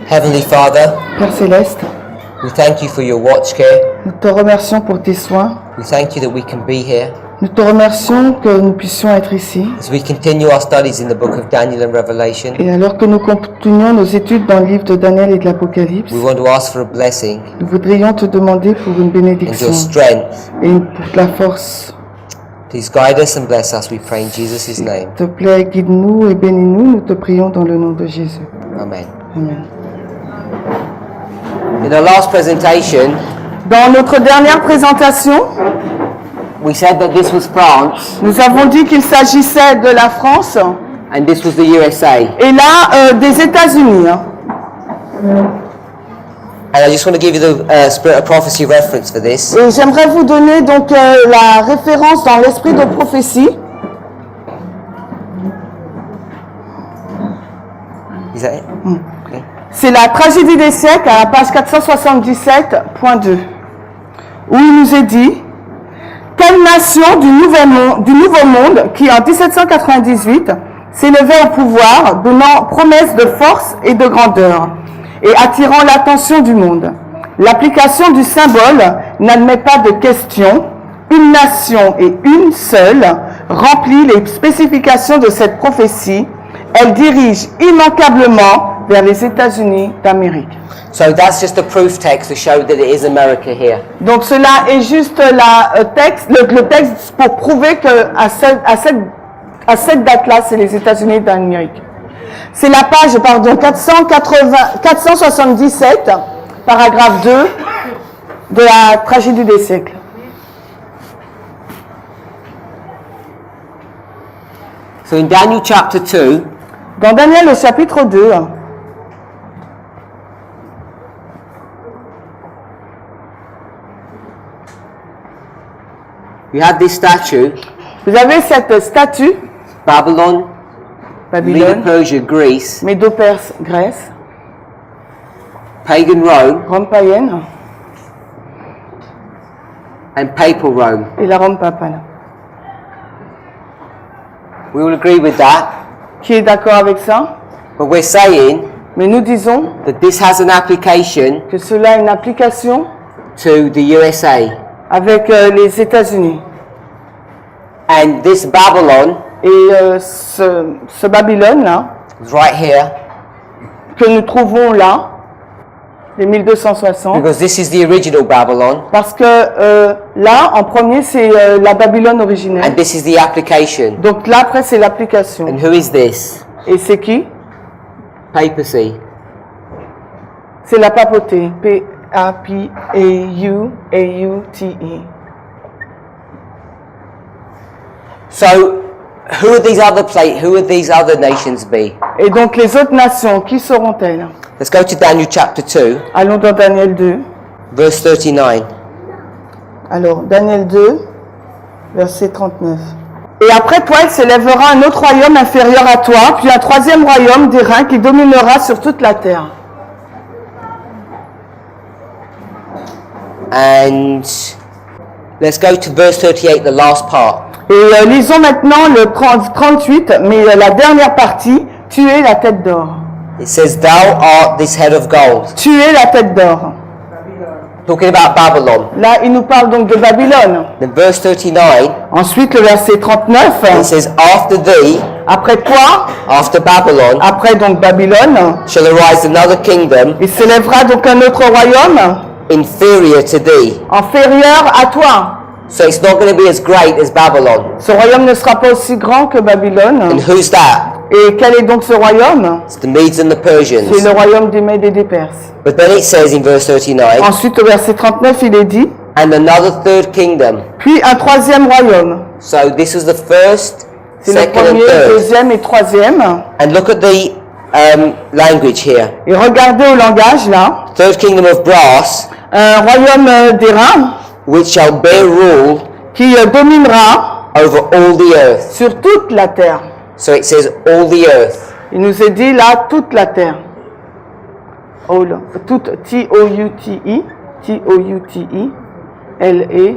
Heavenly Father, Père Céleste, we thank you for your watch care. nous te remercions pour tes soins. We thank you that we can be here. Nous te remercions que nous puissions être ici. As we continue our studies in the book of Daniel and Revelation, Et alors que nous continuons nos études dans le livre de Daniel et de l'Apocalypse, we want to ask for a blessing nous voudrions te demander pour une and bénédiction your strength. et pour la force. Please guide us and bless us, we pray in Jesus' name. S'il te plaît, guide-nous et bénis-nous. Nous te prions dans le nom de Jésus. Amen. Amen. In our last presentation, Dans notre dernière présentation, we said that this was France nous avons dit qu'il s'agissait de la France and this was the USA. et là des États-Unis. And I just want to give you the Spirit of Prophecy reference for this. Et j'aimerais vous donner donc la référence dans l'esprit de prophétie. Is that it? Okay. C'est la tragédie des siècles à la page 477.2 où il nous est dit: quelle nation du nouveau monde qui en 1798 s'élevait au pouvoir, donnant promesse de force et de grandeur et attirant l'attention du monde. L'application du symbole n'admet pas de question. Une nation et une seule remplit les spécifications de cette prophétie. Elle dirige immanquablement vers les États-Unis d'Amérique. So that's just a proof text to show that it is America here. Donc cela est juste le texte pour prouver que à cette date-là, c'est les États-Unis d'Amérique. C'est la page 477, paragraphe 2 de la tragédie des siècles. So in Daniel chapter 2, Dans Daniel, au chapitre 2, we have this statue, vous avez cette statue, Babylon, Babylone, Medo-Persia, Greece, Médo-Perse, Grèce, pagan Rome, Rome païenne and papal Rome. et la Rome papale. We all agree with that, Qui est d'accord avec ça? but we're saying Mais nous disons that this has an application que cela a une application to the USA. avec les États-Unis. And this Babylon Et ce Babylone-là, is right here, que nous trouvons là, les 1260, because this is the original Babylon, parce que là, en premier, c'est la Babylone originelle. and this is the application. Donc là, après, c'est l'application. And who is this? Et c'est qui? Papacy. C'est la papauté. P-A-P-A-U-A-U-T-E. So, who would these other nations be? Et donc, les autres nations, qui seront-elles? Let's go to Daniel chapter 2, Allons dans Daniel 2. verse 39. Alors, Daniel 2, verset 39. Et après toi, il s'élèvera un autre royaume inférieur à toi, puis un troisième royaume d'airain qui dominera sur toute la terre. And let's go to verse 38, the last part. Et lisons maintenant le 38, mais la dernière partie, tu es la tête d'or. It says, Thou art this head of gold. Tu es la tête d'or. Talking about Babylon. Là, il nous parle donc de Babylone. Then verse 39, Ensuite, le verset 39, it says, After thee, après toi, after Babylon, après donc Babylone, shall arise another kingdom il s'élèvera donc un autre royaume inferior to thee. inférieur à toi. So it's not going to be as great as Babylon. Ce royaume ne sera pas aussi grand que Babylone. And who's that? Et quel est donc ce royaume? It's the Medes and the C'est Persians. le royaume des Mèdes et des Perses. But then it says in verse 39, Ensuite, au verset 39, il est dit, and another third kingdom. puis un troisième royaume. So this was the first, C'est le second and premier, third. deuxième et troisième. And look at the language here. Et regardez au langage là, Third kingdom of brass, un royaume d'airain which shall bear rule qui dominera over all the earth. sur toute la terre. So it says all the earth. Il nous est dit là, toute la terre. All, toute, T-O-U-T-I, T-O-U-T-I, L-E,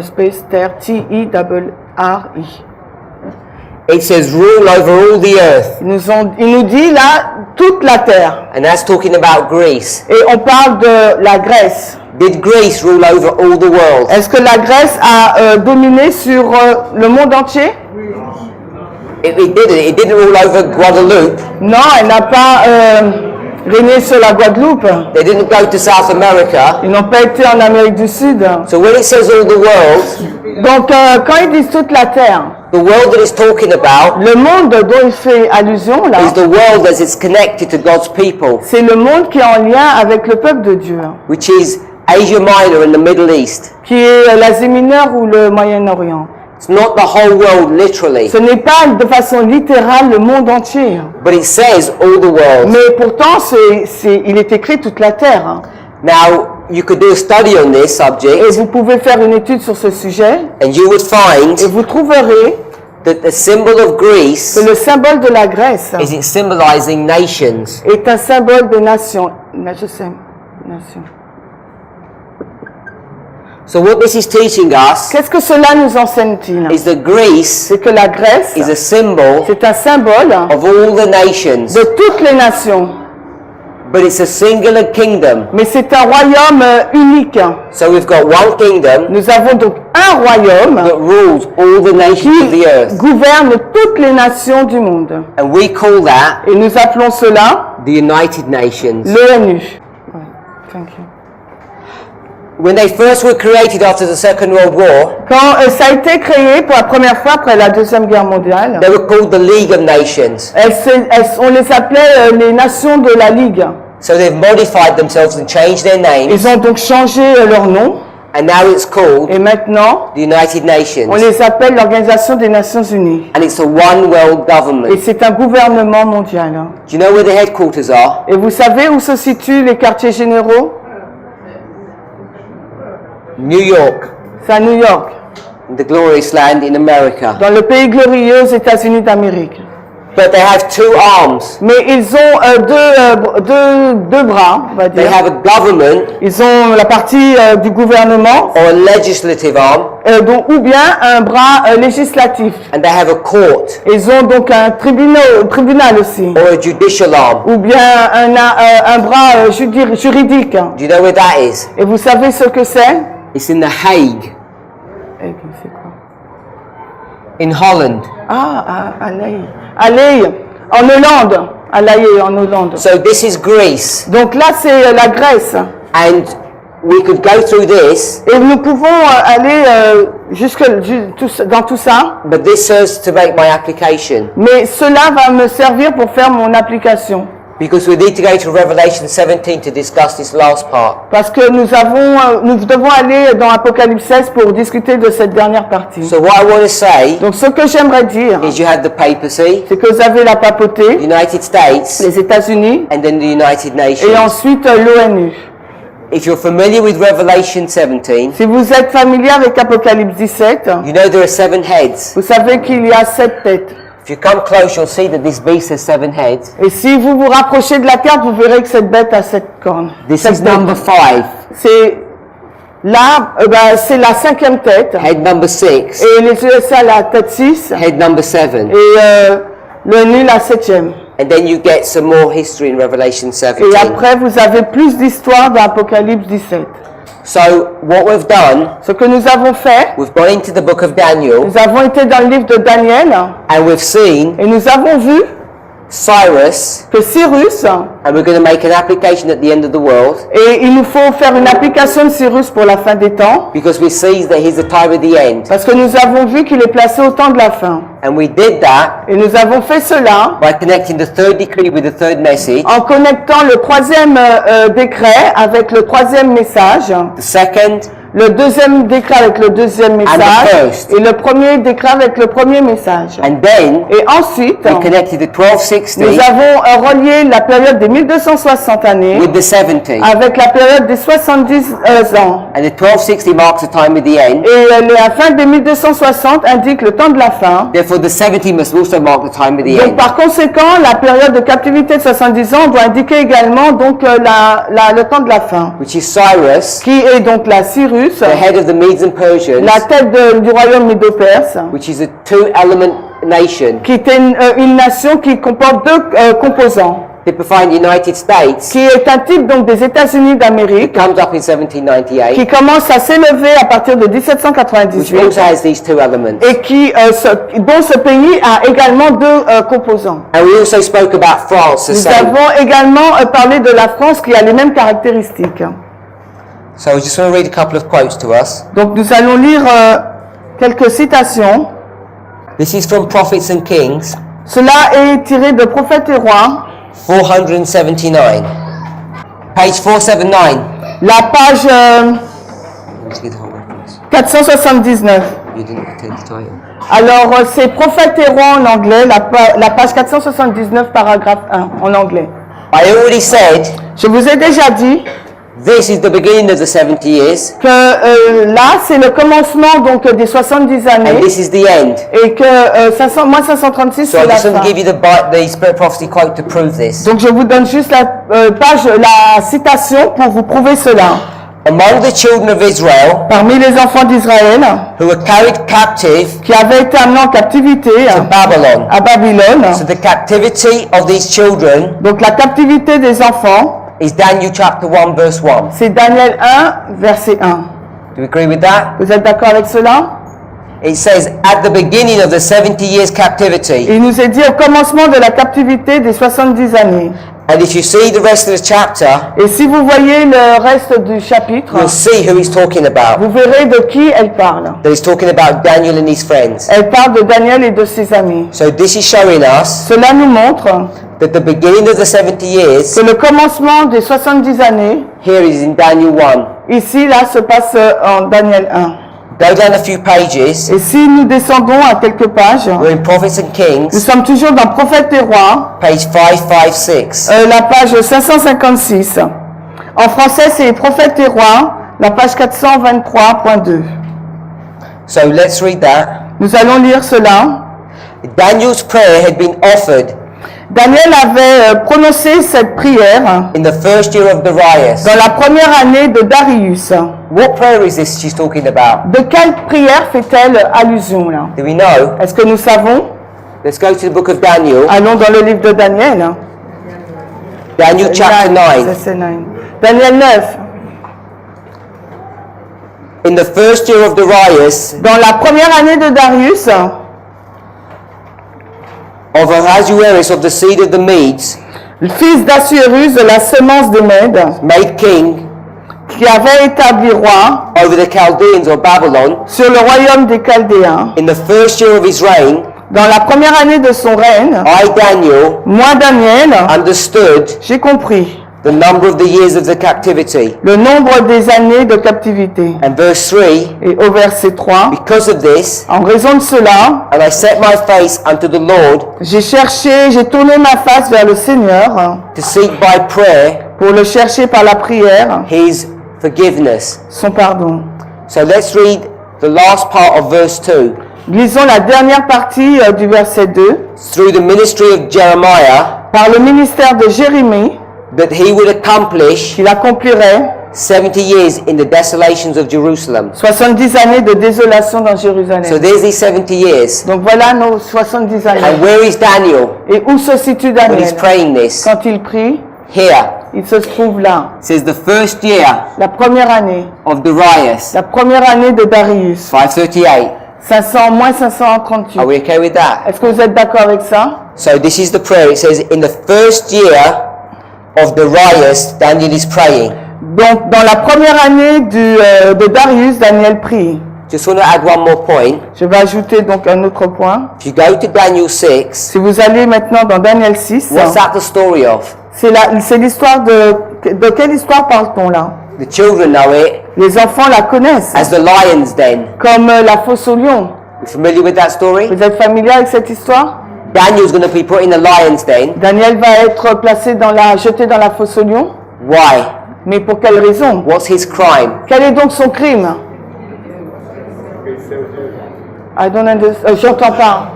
space terre, T-I-R-R-I. it says rule over all the earth. Il nous dit là toute la terre. And that's talking about Greece. Et on parle de la Grèce. Did Greece rule over all the world? Est-ce que la Grèce a dominé sur le monde entier? It didn't. It didn't rule over Guadeloupe. Non, elle n'a pas régné sur la Guadeloupe. They didn't go to South America. Ils n'ont pas été en Amérique du Sud. So when it says all the world, Donc quand ils disent toute la terre, the world that it's talking about le monde dont il fait allusion là, is the world as it's connected to God's people, c'est le monde qui est en lien avec le peuple de Dieu, which is Asia Minor and the Middle East. qui est l'Asie mineure ou le Moyen-Orient. It's not the whole world literally, Ce n'est pas de façon littérale le monde entier, but it says all the world. mais pourtant il est écrit toute la terre. Now, you could do a study on this Et subject, vous pouvez faire une étude sur ce sujet and you would find et vous trouverez that the symbol of Greece que le symbole de la Grèce is it symbolizing nations. est un symbole des nations. Je sais, nations. So what this is teaching us Qu'est-ce que cela nous enseigne-t-il? is that Greece C'est que la Grèce, is a symbol c'est un symbole of all the nations, de toutes les nations, but it's a singular kingdom. mais c'est un royaume unique. So we've got one kingdom Nous avons donc un royaume that rules all the nations of the qui earth, gouverne toutes les nations du monde. and we call that Et nous appelons cela the United Nations. l'ONU. Ouais, thank you. When they first were created after the Second World War, Quand ça a été créé pour la première fois après la Deuxième Guerre mondiale, they were called the League of Nations. on les appelait les nations de la Ligue. So they've modified themselves and changed their names, Ils ont donc changé leur nom and now it's called et maintenant the United on Nations. les appelle l'Organisation des Nations Unies. And it's a one world Et government. c'est un gouvernement mondial. Do you know where the headquarters are? Et vous savez où se situent les quartiers généraux? New York, C'est à New York, in the glorious land in America. dans le pays glorieux aux États-Unis d'Amérique. But they have two arms. Mais ils ont deux bras, on va They dire. have a government Ils ont la partie du gouvernement, or a legislative arm, ou bien un bras législatif. and they have a court Ils ont donc un tribunal aussi, or a judicial arm. ou bien un bras juridique. Do you know where that is? Et vous savez ce que c'est? It's in The Hague, C'est quoi? in Holland. À Laï. À Laï, en Hollande. À Laï, en Hollande. So this is Greece, Donc là, c'est la Grèce. and we could go through this, Et nous pouvons aller dans tout ça. but this serves to make my application, Mais cela va me servir pour faire mon application. because we need to go to Revelation 17 to discuss this last part. Parce que nous devons aller dans Apocalypse 16 pour discuter de cette dernière partie. So what I want to say Donc ce que j'aimerais dire, is you have the papacy, c'est que vous avez la papauté, United States, les États-Unis, and then the United et Nations. ensuite l'ONU. If you're familiar with Revelation 17, Si vous êtes familier avec Apocalypse 17, you know there are 7 heads. vous savez qu'il y a 7 têtes. If you come close, you'll see that this beast has 7 heads. Et si vous vous rapprochez de la carte, vous verrez que cette bête a 7 cornes. This Sept is têtes. number 5. C'est là, c'est la 5e tête. Head number 6. Et les USA la tête 6. Head number 7. Et l'ONU la 7e. And then you get some more history in Revelation Et 17. après, vous avez plus d'histoire dans Apocalypse 17. So what we've done, Ce que nous avons fait, we've gone into the book of Daniel, nous avons été dans le livre de Daniel and we've seen et nous avons vu Cyrus, que Cyrus, and we're going to make an application at the end of the world, et il nous faut faire une application de Cyrus pour la fin des temps, because we see that he's the time of the end. parce que nous avons vu qu'il est placé au temps de la fin. And we did that Et nous avons fait cela by connecting the third decree with the third message, en connectant le 3e décret avec le 3e message, the second, le 2e décret avec le 2e message first. et le 1er décret avec le 1er message. and then Et ensuite, we connected the 1260 nous avons relié la période des 1260 années with the 70. avec la période des 70 ans. And the 1260 marks the time of the end. Et la fin des 1260 indique le temps de la fin. Therefore, the 70 must also mark the time of the Donc end. par conséquent, la période de captivité de 70 ans doit indiquer également donc le temps de la fin, Which is Cyrus, qui est donc la Cyrus, the head of the Medes and Persians, la tête du royaume médo-perse, which is a 2-element nation, qui était une nation qui comporte deux composants, typifying the United States, qui est un type donc des États-Unis d'Amérique, comes up in 1798, qui commence à s'élever à partir de which 1798 also has these two elements. et dont ce pays a également deux composants. And we also spoke about France, the Nous same. avons également parlé de la France qui a les mêmes caractéristiques. So I just want to read a couple of quotes to us. Donc nous allons lire quelques citations. This is from Prophets and Kings, Cela est tiré de Prophètes et Rois, 479. Page 479. la page Let's get the whole reference. 479. You didn't take the title. Alors c'est Prophètes et Rois en anglais, la page 479, paragraphe 1 en anglais. I already said Je vous ai déjà dit this is the beginning of the 70 years, que là c'est le commencement donc des 70 and années this is the end. et que 536 So I c'est la just want fin. to give you the Spirit Prophecy quote to prove this. Donc je vous donne juste la citation pour vous prouver cela. Among the children of Israel Parmi les enfants d'Israël who were carried captive qui avaient été amenés en captivité to Babylon. à Babylone, So the captivity of these children donc la captivité des enfants, is Daniel chapter 1 verse 1. c'est Daniel 1, verset 1. Do you agree with that? Vous êtes d'accord avec cela? It says, at the beginning of the 70 years captivity. Il nous est dit au commencement de la captivité des 70 années. And if you see the rest of the chapter, Et si vous voyez le reste du chapitre, you'll see who he's talking about. vous verrez de qui elle parle. That he's talking about Daniel and his friends. Elle parle de Daniel et de ses amis. So this is showing us Cela nous montre that the beginning of the 70 years que le commencement des 70 années, here is in Daniel 1. ici, là, se passe en Daniel 1. Go down a few pages. Et si nous descendons à quelques pages, We're in Prophets and nous Kings, sommes toujours dans Prophètes et Rois, page 556. la page 556. En français, c'est Prophètes et Rois, la page 423.2. So let's read that. Nous allons lire cela. Daniel's prayer had been offered Daniel avait prononcé cette prière in the first year of Darius. dans la première année de Darius. What prayer is this she's talking about? De quelle prière fait-elle allusion là? Do we know? Est-ce que nous savons? Let's go to the book of Daniel. Allons dans le livre de Daniel. Daniel chapter 9. Verset 9. Daniel 9. In the first year of Darius Dans la première année de Darius, of Ahasuerus of the seed of the Medes, le fils d'Assuérus de la semence des Mèdes, made king qui avait établi roi over the Chaldeans or Babylon, sur le royaume des Chaldéens, in the first year of his reign, dans la première année de son règne, I, Daniel, moi Daniel, understood j'ai compris the number of the years of the captivity. le nombre des années de captivité. And verse 3, Et au verset 3, because of this, en raison de cela, and I set my face unto the Lord j'ai tourné ma face vers le Seigneur to seek by prayer pour le chercher par la prière, his forgiveness. son pardon. So let's read the last part of verse 2. Lisons la dernière partie du verset 2. Through the ministry of Jeremiah, Par le ministère de Jérémie, that he would accomplish qu'il accomplirait 70 years in the desolations of Jerusalem. 70 années de désolation dans Jérusalem. So there's these 70 years. Donc voilà nos 70 années. And where is Daniel Et où se situe when he's Daniel? praying this? Quand il prie, Here. il se trouve là. It says the first year La première année. of Darius, La première année de Darius. 538. 500 moins 538. Are we okay with that? Est-ce que vous êtes d'accord avec ça? So this is the prayer. It says, in the first year of Darius, Daniel is praying. Donc dans la première année de Darius, Daniel prie. Just want to add one more point. Je vais ajouter donc un autre point. If you go to Daniel 6, Si vous allez maintenant dans Daniel 6, what's that the story of? c'est l'histoire de quelle histoire parle-t-on là? The children know it Les enfants la connaissent as the lion's den. comme la fosse au lion. You familiar with that story? Vous êtes familier avec cette histoire? Daniel's going to be put in the lion's den. Daniel va être jeté dans la fosse au lion. Why? Mais pour quelle raison? What's his crime? Quel est donc son crime? J'entends pas.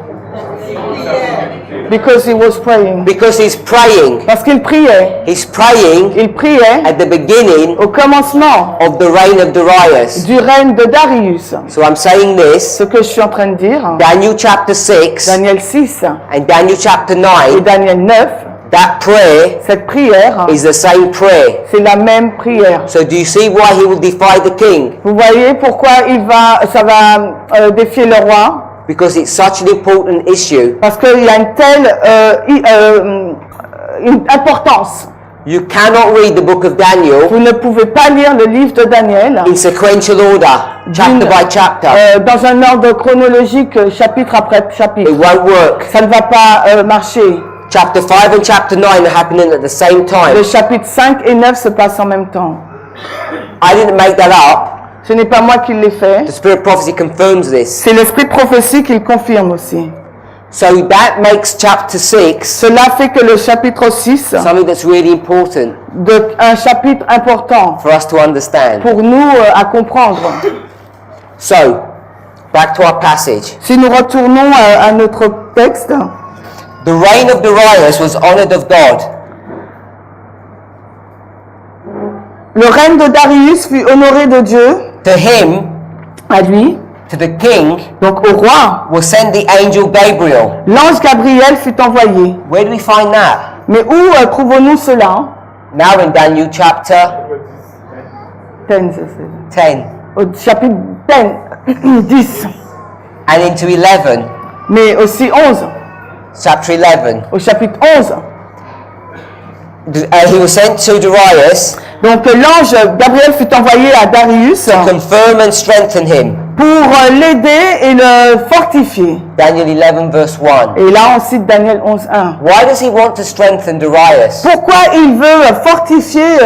Because he was praying. Because he's praying. Parce qu'il priait. He's praying Il priait at the beginning au commencement of the reign of Darius. du règne de Darius. So I'm saying this, Ce que je suis en train de dire, Daniel chapter 6 Daniel 6 and Daniel chapter et 9, Daniel 9, that prayer cette prière, is the same prayer. c'est la même prière. So do you see why he will defy the king? Vous voyez pourquoi ça va défier le roi? Because it's such an important issue. Parce qu'il y a une telle une importance. You cannot read the book of Daniel Vous ne pouvez pas lire le livre de Daniel in sequential order, chapter by chapter. dans un ordre chronologique, chapitre après chapitre. It won't work. Ça ne va pas marcher. Chapter 5 and chapter 9 are happening at the same time. Le chapitre 5 et 9 se passent en même temps. I didn't make that up. Ce n'est pas moi qui l'ai fait. The Spirit of Prophecy confirms this. C'est l'esprit de prophétie qui le confirme aussi. So that makes chapter 6 Cela fait que le chapitre 6, something that's really important un chapitre important for us to understand. pour nous à comprendre. So, back to our passage. Si nous retournons à notre texte, The reign of Darius was honored of God. le règne de Darius fut honoré de Dieu, To him, à lui, to the king, donc au roi. was sent the angel Gabriel. L'ange Gabriel fut envoyé. Where do we find that? Mais où trouvons-nous cela? Now in Daniel chapter 10 Au chapitre 10, and into 11. mais aussi 11, Chapter 11. au chapitre 11. He was sent to Darius Donc l'ange Gabriel fut envoyé à Darius to confirm and strengthen him. pour l'aider et le fortifier. Daniel 11 verse 1. Et là on cite Daniel 11.1. Why does he want to strengthen Darius? Pourquoi il veut fortifier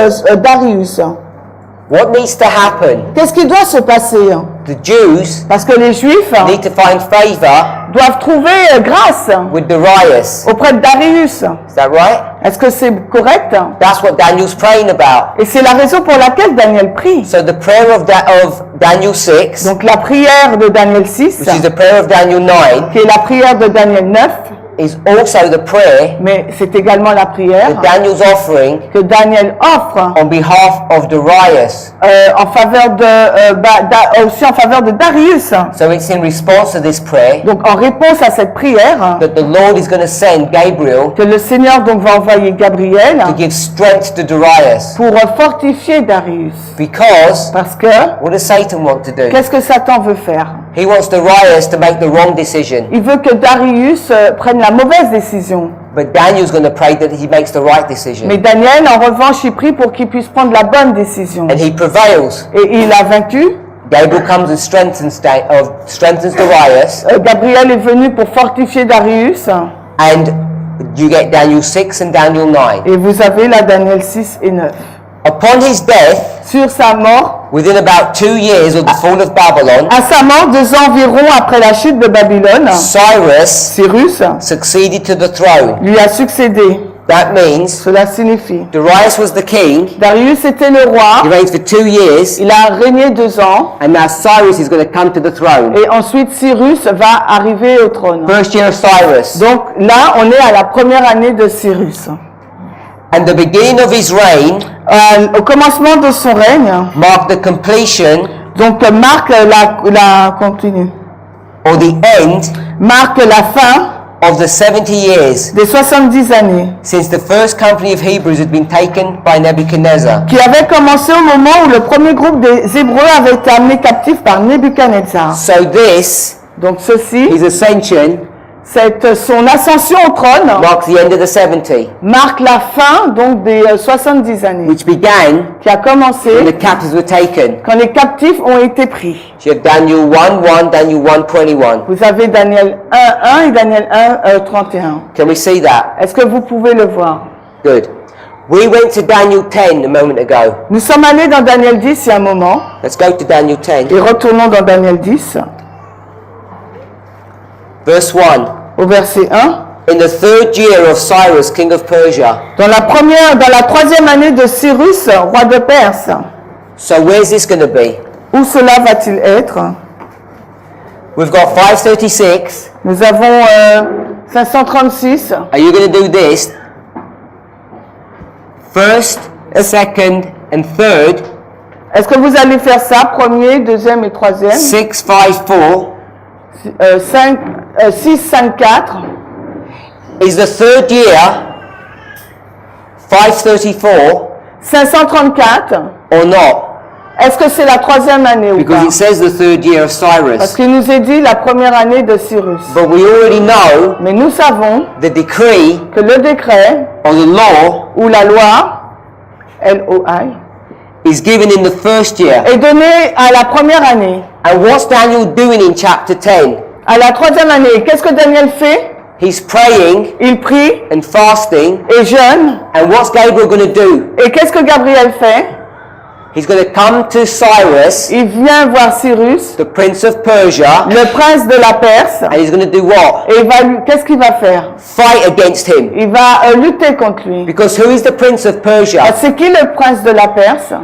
Darius? What needs to happen? Qu'est-ce qui doit se passer? The Jews Parce que les Juifs need to find favor doivent trouver grâce with Darius. auprès de Darius. Is that right? Est-ce que c'est correct? That's what Daniel's praying about. Et c'est la raison pour laquelle Daniel prie. So the prayer of Daniel 6, Donc la prière de Daniel 6, which is the prayer of Daniel 9, qui est la prière de Daniel 9, is also the prayer mais c'est également la prière that Daniel's offering que Daniel offre on behalf of Darius. en faveur aussi en faveur de Darius. So it's in response to this prayer Donc en réponse à cette prière, that the Lord is going to send Gabriel que le Seigneur donc va envoyer Gabriel to give strength to Darius. pour fortifier Darius. Because Parce que what does Satan want to do? qu'est-ce que Satan veut faire? He wants Darius to make the wrong decision. Il veut que Darius prenne la mauvaise décision. But Daniel's going to pray that he makes the right decision. Mais Daniel, en revanche, il prie pour qu'il puisse prendre la bonne décision. And he prevails. Et il a vaincu. Gabriel comes and strengthens Darius. Gabriel est venu pour fortifier Darius. And you get Daniel 6 and Daniel 9. Et vous avez là Daniel 6 et 9. Upon his death, Sur sa mort, within about 2 years of the fall of Babylon, à sa mort, 2 ans environ après la chute de Babylone, Cyrus succeeded to the throne. lui a succédé. That means Cela signifie, Darius was the king. Darius était le He roi, reigned for 2 years. il a régné 2 ans, And now Cyrus is going to come to the throne. et ensuite Cyrus va arriver au trône. First year of Cyrus. Donc là, on est à la première année de Cyrus. And the beginning of his reign Au commencement de son règne, marked the completion donc marque la continue, or the end marque la fin of the 70 years des 70 années, since the first company of Hebrews had been taken by Nebuchadnezzar. qui avait commencé au moment où le premier groupe des Hébreux avait été amené captif par Nebuchadnezzar. So this, Donc ceci, his ascension, son ascension au trône marks the end of the 70, marque la fin donc des 70 années, which began qui a when commencé the captives were taken. quand les captifs ont été pris. So you have Daniel 1:1, Daniel 1:21. Vous avez Daniel 1:1 et Daniel 1:31. Can we see that? Est-ce que vous pouvez le voir? Good. We went to Daniel 10 a moment ago. Nous sommes allés dans Daniel 10 il y a un moment, Let's go to Daniel 10, et retournons dans Daniel 10, verse 1. au verset 1. In the 3rd year of Cyrus, king of Persia. Dans la troisième année de Cyrus, roi de Perse, So where's this going to be? où cela va-t-il être? We've got 536, Nous avons 536. Are you going to do this? First, second, and third. Est-ce que vous allez faire ça, premier, deuxième et troisième? 6, 5, 4 6, 5, 4. is the third year 534 534. or not? Est-ce que c'est la troisième année ou Because pas? it says the third year of Parce Cyrus. qu'il nous est dit la première année de Cyrus. But we already know Mais nous savons the decree que le décret or the law ou la loi, L-O-I, is given in the first year. est donné à la première année. And what's Daniel doing in chapter 10? À la troisième année, qu'est-ce que Daniel fait? He's praying Il prie and fasting. et jeûne. And what's Gabriel going to do? Et qu'est-ce que Gabriel fait? He's going to come to Cyrus, Il vient voir Cyrus, the prince of Persia, le prince de la Perse, and he's going to do what? et qu'est-ce qu'il va faire? Fight against him. Il va lutter contre lui. Because who is the prince of Persia? C'est qui le prince de la Perse?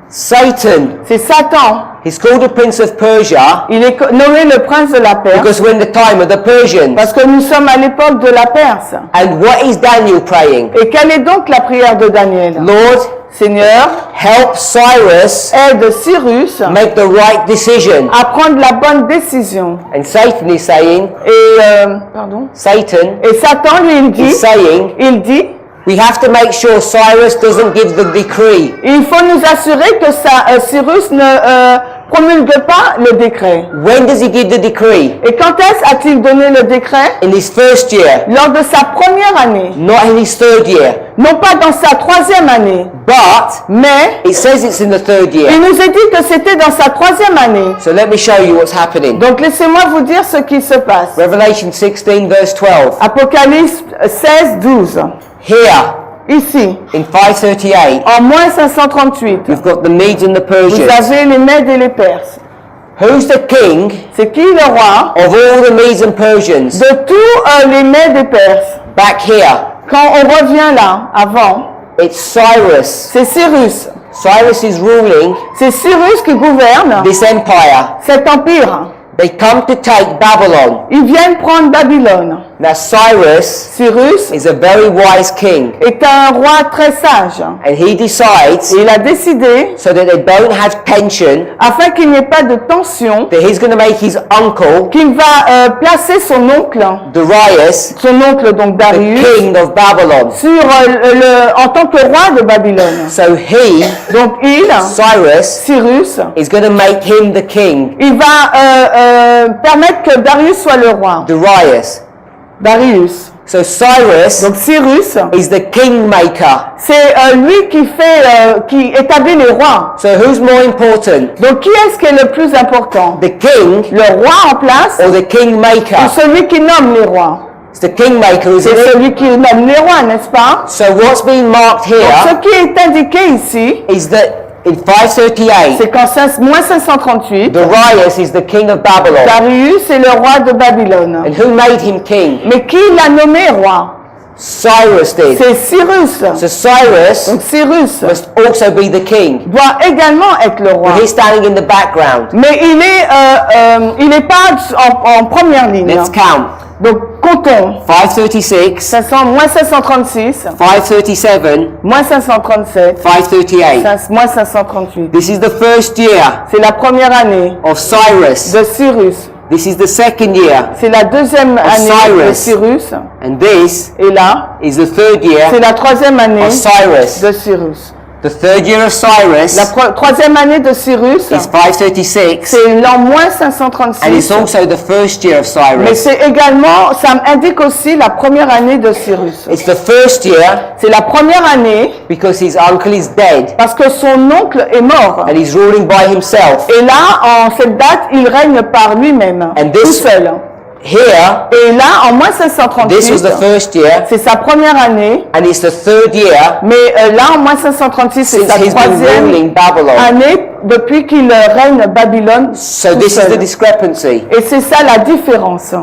Satan. C'est Satan. He's called the prince of Persia Il est nommé le prince de la Perse because we're in the time of the Persians. parce que nous sommes à l'époque de la Perse. And what is Daniel praying? Et quelle est donc la prière de Daniel? Lord, Seigneur, help Cyrus aide Cyrus make the right decision. à prendre la bonne décision. And Satan is saying, Et Satan Satan lui is saying, il dit, we have to make sure Cyrus doesn't give the decree. il faut nous assurer que Cyrus ne promulgue pas le décret. When does he give the decree? Et quand est-ce a-t-il donné le décret? In his first year, Lors de sa première année, not in his third year. non pas dans sa troisième année, But mais it says it's in the third il year. nous est dit que c'était dans sa troisième année. So let me show you what's happening. Donc laissez-moi vous dire ce qui se passe. Revelation 16 verse 12. Apocalypse 16, 12. Here, Ici, in 538, en moins 538, you've got the Medes and the vous Persians. avez les Mèdes et les Perses. Who's the king C'est qui le roi of all the Medes and Persians? de tous les Mèdes et Perses? Back here, Quand on revient là, avant, it's Cyrus. c'est Cyrus. Cyrus is ruling C'est Cyrus qui gouverne this empire. cet empire. They come to take Babylon. Ils viennent prendre Babylone. Now Cyrus Cyrus is a very wise king, est un roi très sage. and he decides Et il a décidé, so that they don't have tension afin qu'il n'y ait pas de tension, that he's going to make his uncle qu'il va placer son oncle donc the Darius, king of Babylon. sur en tant que roi de Babylone. So he, Donc Cyrus, is going to make him the king. il va permettre que Darius soit le roi. Darius. So Cyrus Donc Cyrus, is the kingmaker. c'est lui qui établit les rois. So who's more important? Donc qui est-ce qui est le plus important? The king Le roi en place or the ou kingmaker? celui qui nomme les rois? It's the kingmaker, isn't C'est it? celui qui nomme les rois, n'est-ce pas? So what's being marked Donc, ce here qui est indiqué ici, is that in 538, c'est qu'en moins 538, Darius is the king of Babylon. Darius est le roi de Babylone. And who made him king? Mais qui l'a nommé roi? Cyrus did. C'est Cyrus. So Cyrus Donc Cyrus must also be the king. doit également être le roi. But he's standing in the background. Mais il est pas en première ligne. Let's count. Donc comptons. 536, Moins 536, 537, moins 537, 538. moins 538. This is the first year C'est la première année of Cyrus. de Cyrus. This is the second year. C'est la deuxième année de Cyrus. And this Et là, is the third year c'est la troisième année of Cyrus. de Cyrus. The third year of Cyrus La troisième année de Cyrus, is 536. c'est l'an moins And it's 536. also the first year of Mais Cyrus. c'est également, ça indique aussi la première année de Cyrus. It's the first year C'est la première année because his uncle is dead parce que son oncle est mort. and he's ruling by himself. Et là, en cette date, il règne par lui-même, And tout this- seul. Here, Et là, en moins this was 538, the first year c'est sa première année. and it's the third year Mais là, en moins 536, c'est since sa he's been troisième ruling Babylon. année depuis qu'il règne Babylone. So tout this is seul. the discrepancy. Et c'est ça la différence.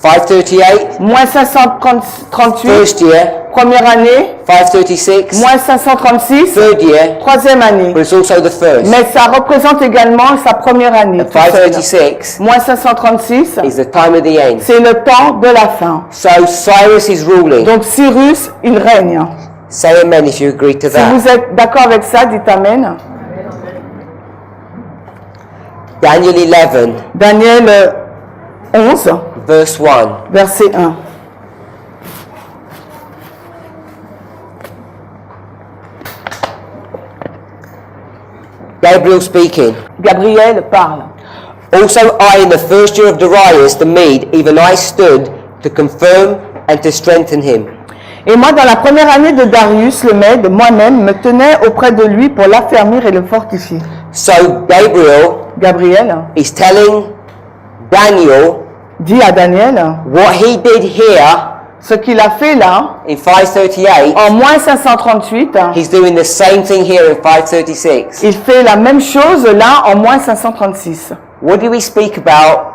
538, moins 538, first year, première année, 536, moins 536, third year, troisième année. but it's also the first. Mais ça représente également sa première année. And tout seul. 536 Moins 536, is the time of the end. c'est le temps de la fin. So Cyrus is ruling. Donc Cyrus, il règne. Say amen if you agree to Si that. vous êtes d'accord avec ça, dites Amen. Daniel 11, Daniel 11, verse 1. verset 1. Gabriel speaking. Gabriel parle. Also I in the first year of Darius the Mede, even I stood to confirm and to strengthen him. Et moi, dans la première année de Darius le Mède, moi-même me tenais auprès de lui pour l'affermir et le fortifier. So Gabriel is telling Daniel dit à Daniel, what he did here ce qu'il a fait là, in 538, en moins 538, he's doing the same thing here in 536. il fait la même chose là en moins 536. What did we speak about?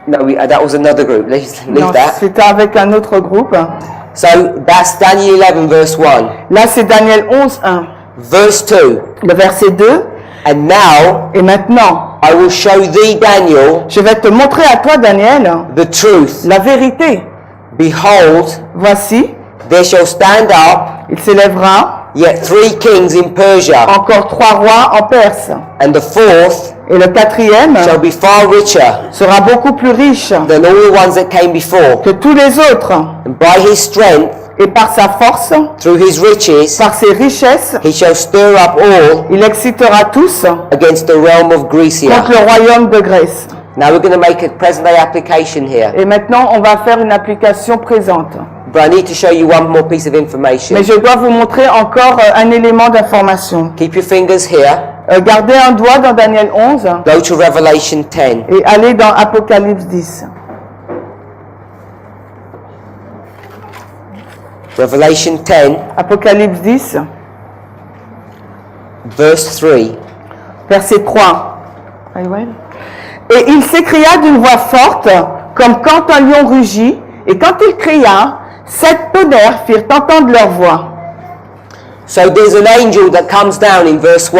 No, that was another group. Leave Non, that. c'était avec un autre groupe. So that's Daniel 11 verse 1. Là, c'est Daniel 11, 1. Verse 2. Le verset 2. And now Et maintenant, I will show thee, Daniel, je vais te montrer à toi, Daniel, the truth. la vérité. Behold, Voici, there shall stand up il s'élèvera yet 3 kings in Persia, encore 3 rois en Perse. and the fourth Et le quatrième shall be far richer sera beaucoup plus riche than all the ones that came before. que tous les autres. And by his strength, Et par sa force, through his riches, par ses richesses, he shall stir up all il excitera tous against the realm of contre Grecia. le royaume de Grèce. Now we're going to make a present day application here, Et maintenant, on va faire une application présente. but I need to show you one more piece of information. Mais je dois vous montrer encore un élément d'information. Keep your fingers here. Gardez un doigt dans Daniel 11 Go to Revelation 10. et allez dans Apocalypse 10. Revelation 10, Apocalypse 10, verse 3. verset 3. Et il s'écria d'une voix forte, comme quand un lion rugit, et quand il cria, 7 tonnerres firent entendre leur voix. So there's an angel that comes down in verse 1.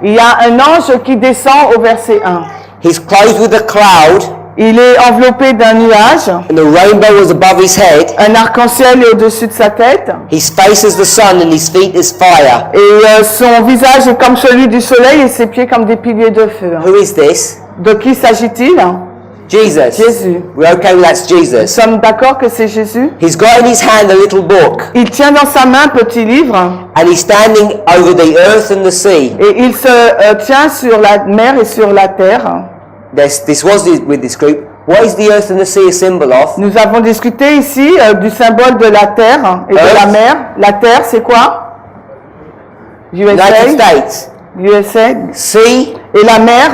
Il y a un ange qui descend au verset 1. He's clothed with a cloud, Il est enveloppé d'un nuage, and the rainbow was above his head. un arc-en-ciel est au-dessus de sa tête, His face is the sun, and his feet is fire. et son visage est comme celui du soleil et ses pieds comme des piliers de feu. Who is this? De qui s'agit-il? Jesus. Jésus. We're okay with that's Nous Jesus. sommes d'accord que c'est Jésus? He's got in his hand a little book, Il tient dans sa main un petit livre and he's standing over the earth and the sea. et il se tient sur la mer et sur la terre. This was with this group. What is the earth and the sea a symbol of? Nous avons discuté ici du symbole de la terre et de la Earth. mer. La terre, c'est quoi? United USA. States. USA. Sea, Et la mer,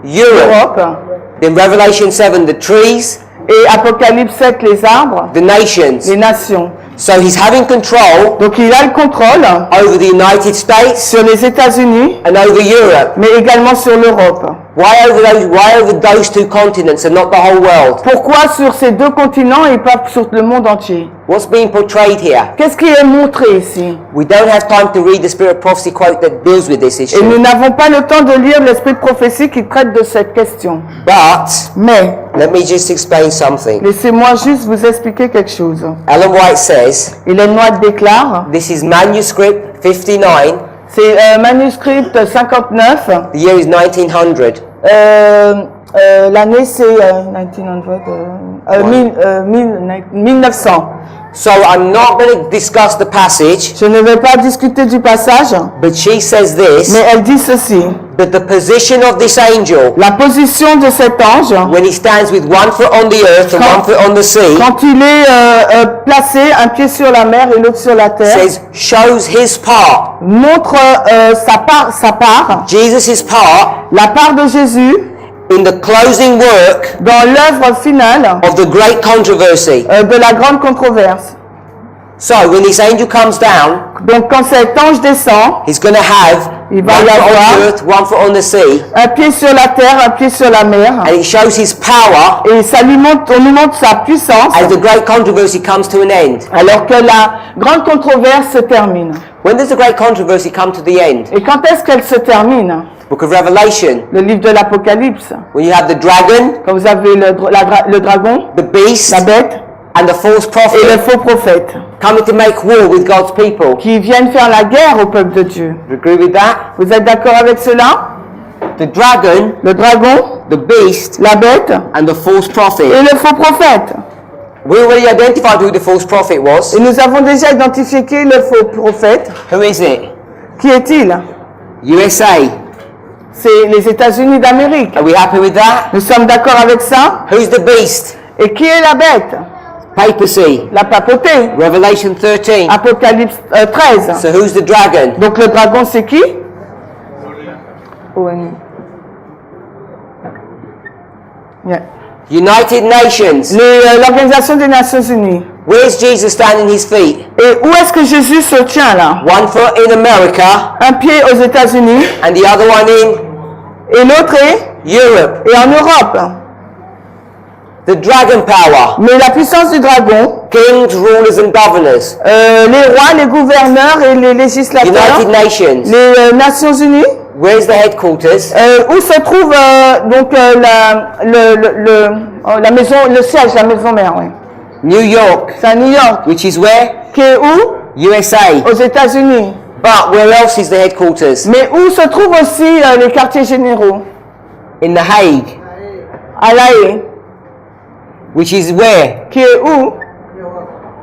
Europe. Europe. Then Revelation 7, the trees, Et Apocalypse 7, les arbres, the nations. les nations. So he's having control Donc il a le contrôle over the United States sur les États-Unis, and over Europe. mais également sur l'Europe. Why over those 2 continents and not the whole world? Pourquoi sur ces 2 continents et pas sur le monde entier? What's being portrayed here? Qu'est-ce qui est montré ici? We don't have time to read the Spirit of Prophecy quote that deals with this Et nous issue. n'avons pas le temps de lire l'esprit de prophétie qui traite de cette question. But Mais, let me just explain something. laissez-moi juste vous expliquer quelque chose. Ellen White says, Hélène White déclare, this is manuscript 59, c'est manuscrit 59, the year is 1900. l'année c'est 1900. So I'm not going to discuss the passage, Je ne vais pas discuter du passage, but she says this, mais elle dit ceci. that the position of this angel, La position de cet ange, when he stands with one foot on the earth and one foot on the sea, quand il est placé, un pied sur la mer et l'autre sur la terre, says, shows his part, montre sa part, Jesus' part, la part de Jésus in the closing work dans l'œuvre finale of the great controversy. de la grande controverse. So when this angel comes down, Donc quand cet ange descend, he's going to have Il va one y foot on the avoir earth, one foot on the sea. un pied sur la terre, un pied sur la mer. And it shows his power Et ça lui montre, on nous montre sa puissance. as the great controversy comes to an end. Alors que la grande controverse se termine. When does the great controversy come to the end? Et quand est-ce qu'elle se termine? Book of Revelation. Le livre de l'Apocalypse. When you have the dragon, Quand vous avez le dragon, the beast, la bête and the false et prophet le faux prophète coming to make war with God's people. qui viennent faire la guerre au peuple de Dieu. You agree with that? Vous êtes d'accord avec cela? The dragon, Le dragon, the beast, la bête and the false et prophet. le faux prophète. We already identified who the false prophet was. Et nous avons déjà identifié qui est le faux prophète. Who is it? Qui est-il? USA. C'est les États-Unis d'Amérique. Are we happy with that? Nous sommes d'accord avec ça? Who's the beast? Et qui est la bête? Papacy. La papauté. Revelation 13. Apocalypse 13. So who's the dragon? Donc le dragon c'est qui? ONU. Yeah. United Nations. L'Organisation des Nations Unies. Where's Jesus standing his feet? Et où est-ce que Jésus se tient là? One foot in America Un pied aux États-Unis and the other one in et l'autre est Europe. en Europe. The dragon power. Mais la puissance du dragon, Kings, rulers and governors. les rois, les gouverneurs et les législateurs, United Nations. les Nations Unies, Where's the headquarters? où se trouve la maison, le siège, la maison mère, oui. New York. C'est à New York. Which is where? Qui est où? USA. Aux États-Unis. But where else is the headquarters? Mais où se trouvent aussi les quartiers généraux? In The Hague. À La Haye. Which is where? Qui est où?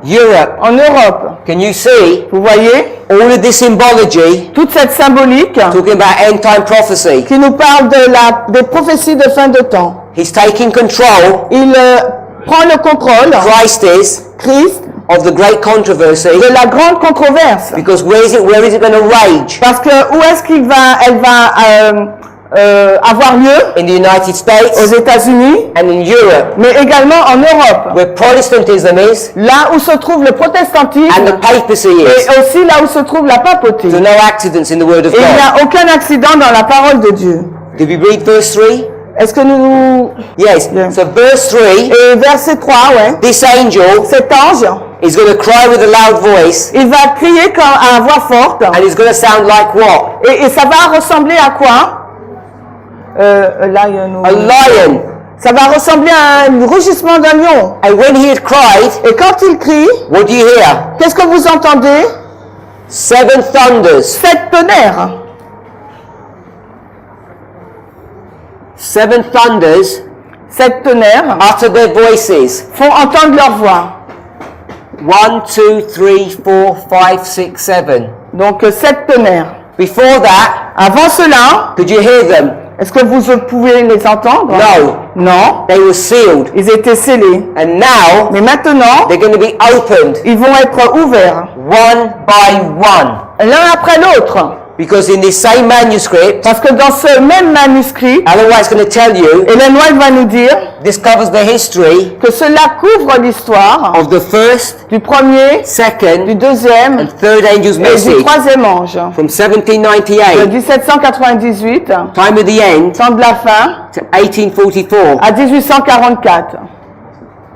Europe. En Europe. Can you see Vous voyez? all of this symbology Toute cette symbolique talking about end time prophecy? qui nous parle des prophéties de fin de temps. He's taking control. Il prend le contrôle, Christ is Christ, of the great controversy. de la grande controverse. Because where is it going to rage? Parce que où est-ce elle va avoir lieu? In the United Aux States États-Unis, and in Europe, mais également en Europe. where Protestantism is Là où se trouve le and protestantisme the papacy et is. aussi là où se trouve la papauté. There are no accidents in the Word of Et il n'y God. a aucun accident dans la parole de Dieu. Did we read verse 3? Est-ce que nous... Yes. Yeah. So verse 3, Et verset 3, ouais. this angel Cet ange, is going to cry with a loud voice, il va crier à voix forte. and it's going to sound like what? Et ça va ressembler à quoi? A lion. A lion. Ça va ressembler à un rugissement d'un lion. And when he had cried, Et quand il crie, what do you hear? qu'est-ce que vous entendez? 7 thunders. 7 tonnerres. 7 thunders 7 tonnerres utter their voices. font entendre leur voix. 1, 2, 3, 4, 5, 6, 7. Donc 7 tonnerres. Before that, Avant cela, could you hear them? est-ce que vous pouvez les entendre? No. Non. They were sealed. Ils étaient scellés. And now, Mais maintenant, they're going to be opened ils vont être ouverts. one by one. L'un après l'autre. Because in this same manuscript, Parce que dans ce même manuscrit, Ellen White's going to tell you, Ellen White va nous dire this covers the history que cela couvre l'histoire of the first, du premier, du second, deuxième and third angel's et du message troisième ange. from De 1798, 1798, time of the end, temps de la fin, to 1844, à 1844,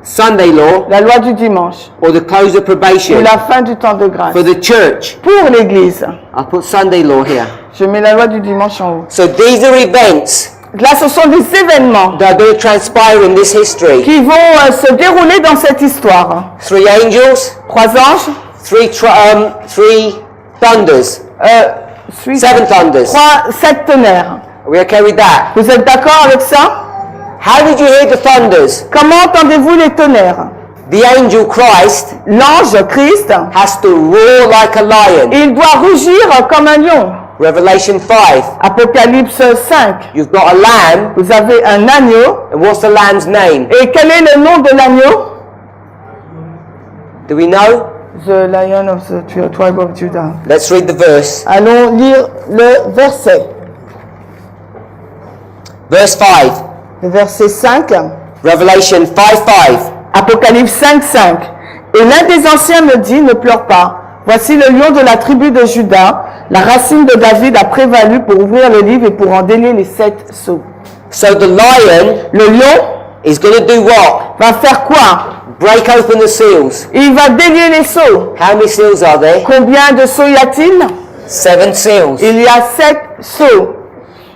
Sunday law, la loi du dimanche, or the close of ou probation la fin du temps de grâce. for the church. Pour l'Église, I'll put Sunday law here. je mets la loi du dimanche en haut. So these are events Là, ce sont des événements that are going to transpire in this history. qui vont se dérouler dans cette histoire. 3 angels, 3 anges, 3 thunders, 7 thunders. 7 tonnerres. Are we okay with that? Vous êtes d'accord avec ça? How did you hear the thunders? Comment entendez-vous les tonnerres? The angel Christ L'ange Christ, has to roar like a lion. il doit rugir comme un lion. Revelation 5. Apocalypse 5. You've got a lamb, Vous avez un agneau. and what's the lamb's name? Et quel est le nom de l'agneau? Do we know? The Lion of the Tribe of Judah. Let's read the verse. Allons lire le verset. Verse 5. Le verset 5. Revelation 5:5. Apocalypse 5, 5. Et l'un des anciens me dit, ne pleure pas. Voici le lion de la tribu de Juda, La racine de David a prévalu pour ouvrir le livre et pour en délier les 7 sceaux. So the lion Le lion is going to do what? va faire quoi? Break open the seals. Il va délier les sceaux. How many seals are there? Combien de sceaux y a-t-il? 7 seals. Il y a 7 sceaux.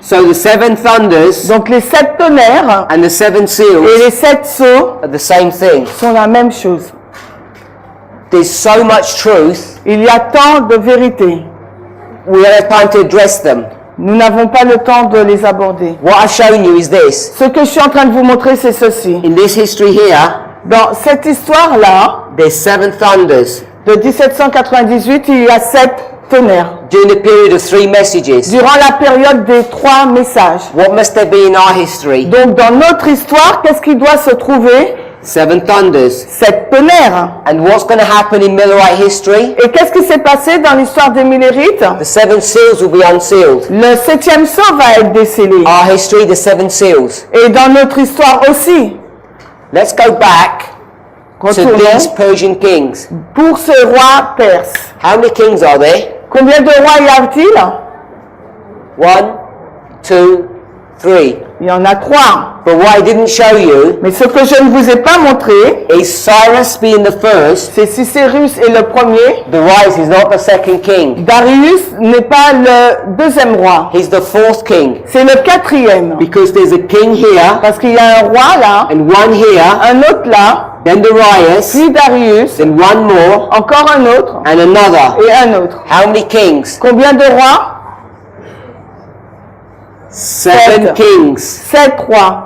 So the 7 thunders Donc les 7 tonnerres and the 7 et seals les 7 sceaux are the same thing. sont la même chose. There's so much truth, Il y a tant de vérité. we don't have time to address them. Nous n'avons pas le temps de les aborder. What I've shown you is this. Ce que je suis en train de vous montrer, c'est ceci. In this history here, Dans cette histoire-là, there's 7 thunders de 1798, il y a 7 tonnerres. during the period of 3 messages. Durant la période des 3 messages. What must there be in our history? Donc dans notre histoire, qu'est-ce qui doit se trouver? 7 thunders. 7 tonnerres. And what's going to happen in Millerite history? Et qu'est-ce qui s'est passé dans l'histoire des Millérites? The 7 seals will be unsealed. Le 7e sceau va être décellé. Our history, the 7 seals. Et dans notre histoire aussi. Let's go back to these Retournons Persian kings. pour ce roi perse. How many kings are there? Combien de rois y a-t-il? 1, 2, 3. Il y en a 3. But what I didn't show you Mais ce que je ne vous ai pas montré, is Cyrus being the first. c'est si Cyrus est le premier, Darius is not the second king. Darius n'est pas le deuxième roi. He's the 4th king. C'est le 4e. Because there's a king here, Parce qu'il y a un roi là, and one here, un autre là, then Darius, puis Darius, then one more, encore un autre and another. et un autre. How many kings? Combien de rois? 7 kings. 7 rois.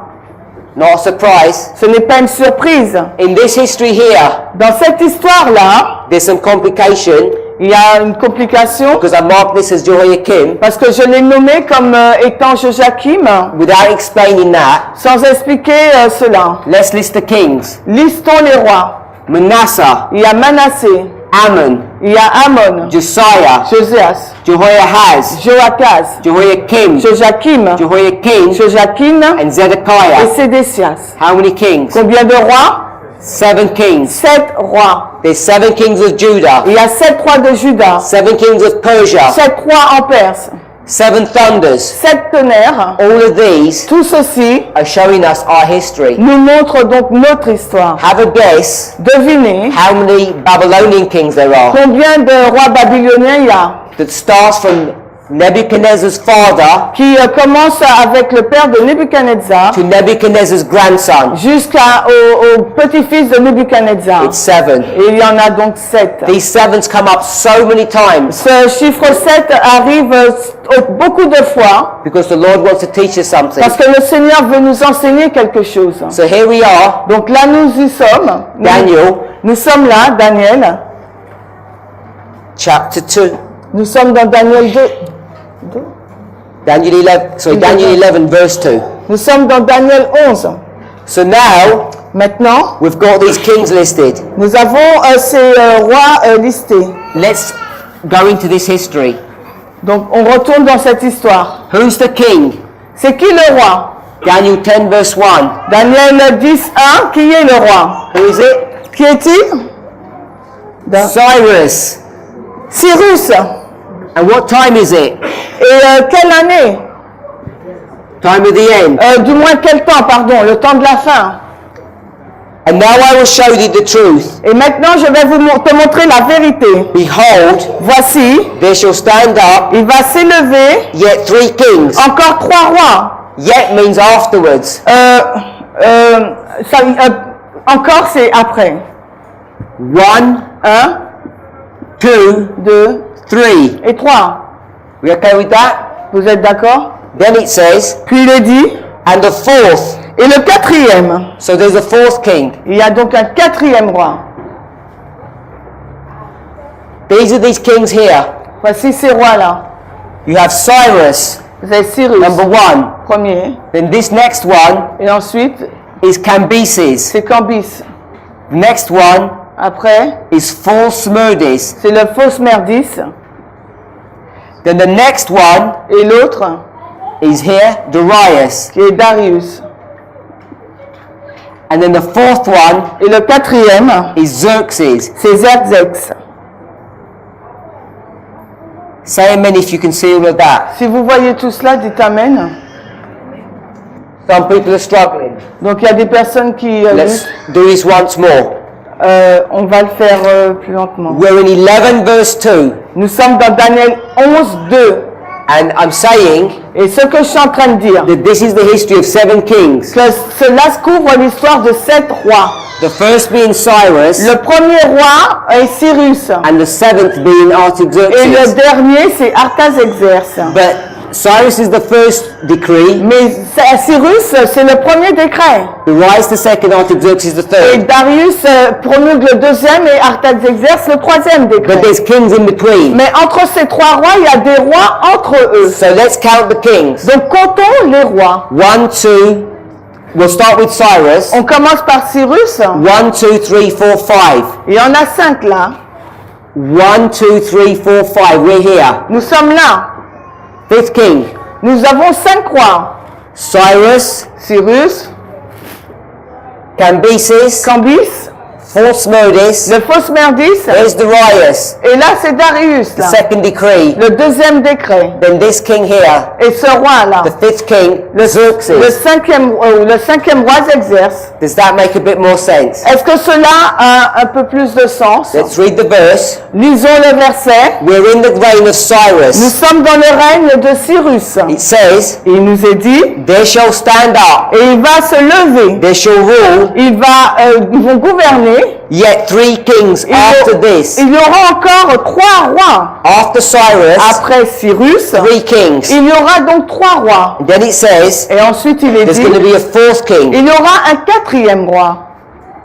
Not a surprise. Ce n'est pas une surprise. In this history here, Dans cette histoire-là, there's some complication il y a une complication because I marked this as Jehoiakim parce que je l'ai nommé comme étant Joachim without explaining that. sans expliquer cela. Let's list the kings. Listons les rois. Manasseh, Il y a Manassé, Ammon, il y a Amon, Josiah, Josias, Jehoiahaz, Joachaz, Jehoiakim, Joachim, Jehoiakim, Joachim and et Zedekiah. Sédécias. How many kings? Combien de rois? 7 kings. 7 rois. There's 7 kings of Judah, Il y a 7 rois de Juda, 7 kings of Persia, 7 rois en Perse, 7 thunders. 7 tonnerres. All of these Tout ceci are showing us our history. nous montre donc notre histoire. Have a guess Devinez how many Babylonian kings there are. combien de rois babyloniens il y a That starts from Nebuchadnezzar's father qui commence avec le père de Nebuchadnezzar to Nebuchadnezzar's grandson. jusqu'au petit-fils de Nebuchadnezzar. It's 7. Et il y en a donc 7. These 7s come up so many times Ce chiffre 7 arrive beaucoup de fois because the Lord wants to teach us something. parce que le Seigneur veut nous enseigner quelque chose. So here we are, Donc là nous y sommes. Daniel, Nous sommes là, Daniel. chapter 2. Nous sommes dans Daniel 2. Daniel 11, verse 2. Nous sommes dans Daniel 11. So now, Maintenant, we've got these kings listed. nous avons ces rois listés. Let's go into this history. Donc on retourne dans cette histoire. Who's the king? C'est qui le roi? Daniel 10, verse 1. Daniel 10, 1, qui est le roi? Who is it? Qui est-il? Cyrus. Cyrus. And what time is it? Et quelle année? Time of the end. Du moins quel temps, pardon, le temps de la fin. And now I will show thee the truth. Et maintenant je vais te montrer la vérité. Behold, Voici, there shall stand up il va s'élever yet 3 kings. encore 3 rois. Yet means afterwards. Encore c'est après. 1, 1, 2, 2 3. et 3. We okay with that? Vous êtes d'accord? Then it says, Puis il est dit, and the 4th. et le 4e. So there's a 4th king. Il y a donc un 4e roi. These are these kings here. Voici ces rois-là. You have Cyrus, Vous avez Cyrus, number 1. premier. Then this next one Et ensuite, is Cambyses. c'est Cambis. Next one Après, is False Smerdis. c'est le faux Smerdis. Then the next one Et l'autre, is here, Darius. qui est Darius. And then the 4th one Et le 4e, is Xerxes. c'est Xerxes. Say amen if you can see all of that. Si vous voyez tout cela, dites Amen. Some people are struggling. Donc il y a des personnes qui Let's do this once more. on va le faire plus lentement. We're in 11 verse 2. Nous sommes dans Daniel 11, 2. And I'm saying Et ce que je suis en train de dire, that this is the history of 7 kings. que cela couvre l'histoire de 7 rois. The first being Cyrus, Le premier roi est Cyrus. and the 7th being Et le Artaxerxes. dernier, c'est Artaxerxes. But Cyrus is the first decree, Mais Cyrus, c'est le premier décret. Darius the second, Artaxerxes the Et third. Darius promulgue le deuxième et Artaxerxes le troisième décret. But there's kings in between. Mais entre ces 3 rois, il y a des rois entre eux. So let's count the kings. Donc comptons les rois. 1, 2, we'll start with Cyrus. On commence par Cyrus. 1, 2, 3, 4, 5. Il y en a 5 là. 1, 2, 3, 4, 5. We're here. Nous sommes là. 5th king, Nous avons 5 rois. Cyrus, Cyrus, Cambyses, Cambis, Smerdis. le faux Smerdis. There's Darius, Et là, c'est Darius, the là. second decree. Le deuxième décret. Then this king here, Et ce roi-là. the 5th king, Le Xerxes. cinquième roi Xerxes. Does that make a bit more sense? Est-ce que cela a un peu plus de sens? Let's read the verse. Lisons le verset. We're in the reign of Nous Cyrus. sommes dans le règne de Cyrus. It says, Et il nous est dit, they shall stand up, et il va se lever. they shall rule, Ils vont gouverner. yet 3 kings after this. Il y aura encore 3 rois. After Cyrus, Après Cyrus, 3 kings. il y aura donc 3 rois. And then it says, Et ensuite, il est there's dit, going to be a 4th king. il y aura un 4e roi.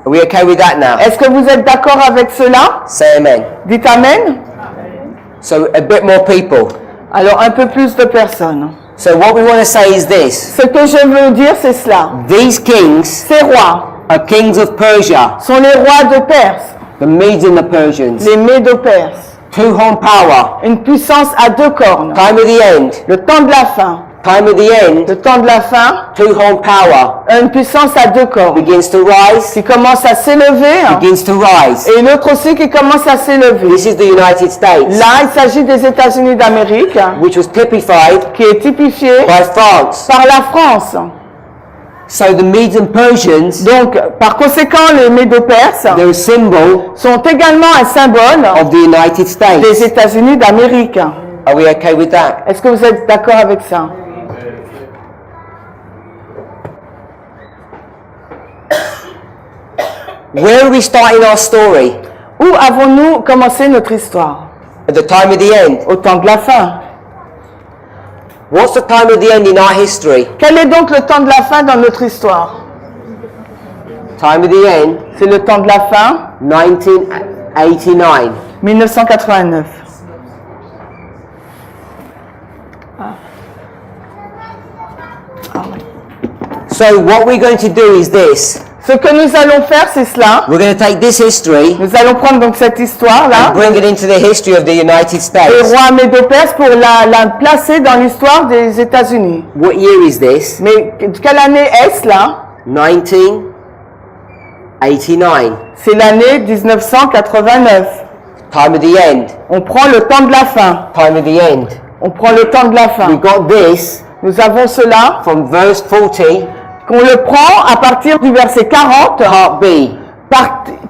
Are we okay with that now? Est-ce que vous êtes d'accord avec cela? Say amen. Dites Amen. So a bit more people. Alors, un peu plus de personnes. So what we want to say is this. Ce que je veux dire, c'est cela. These kings Ces rois are kings of Persia, sont les rois de Perse, the Medes and the Persians. les Médo-Perses. 2-horn power. Une puissance à 2 cornes. Time of the end. Le temps de la fin. Time of the end. Le temps de la fin, 2-horn power une puissance à 2 cornes. begins to rise. Qui commence à s'élever. Begins to rise. Et l'autre aussi qui commence à s'élever. This is the United States, Là, il s'agit des États-Unis d'Amérique, which was typified qui est typifié by France. par la France. So the Medes and Persians, Donc, par conséquent, les Médo-Perses they're a symbol sont également un symbole of the United des States. États-Unis d'Amérique. Are we okay with that? Est-ce que vous êtes d'accord avec ça? Where are we starting our story? Où avons-nous commencé notre histoire? At the time of the end. Au temps de la fin. What's the time of the end in our history? Quel est donc le temps de la fin dans notre histoire? Time of the end, C'est le temps de la fin, 1989. 1989. So what we're going to do is this. Ce que nous allons faire, c'est cela. We're going to take this history Nous allons prendre donc cette histoire-là, and bring it into the history of the United les States. rois Médo-Perses, pour la placer dans l'histoire des États-Unis. What year is this? Mais quelle année est-ce là? 1989. C'est l'année 1989. Time of the end. On prend le temps de la fin. Time of the end. On prend le temps de la fin. We got this Nous avons cela, from verse 40, qu'on le prend à partir du verset 40, part B.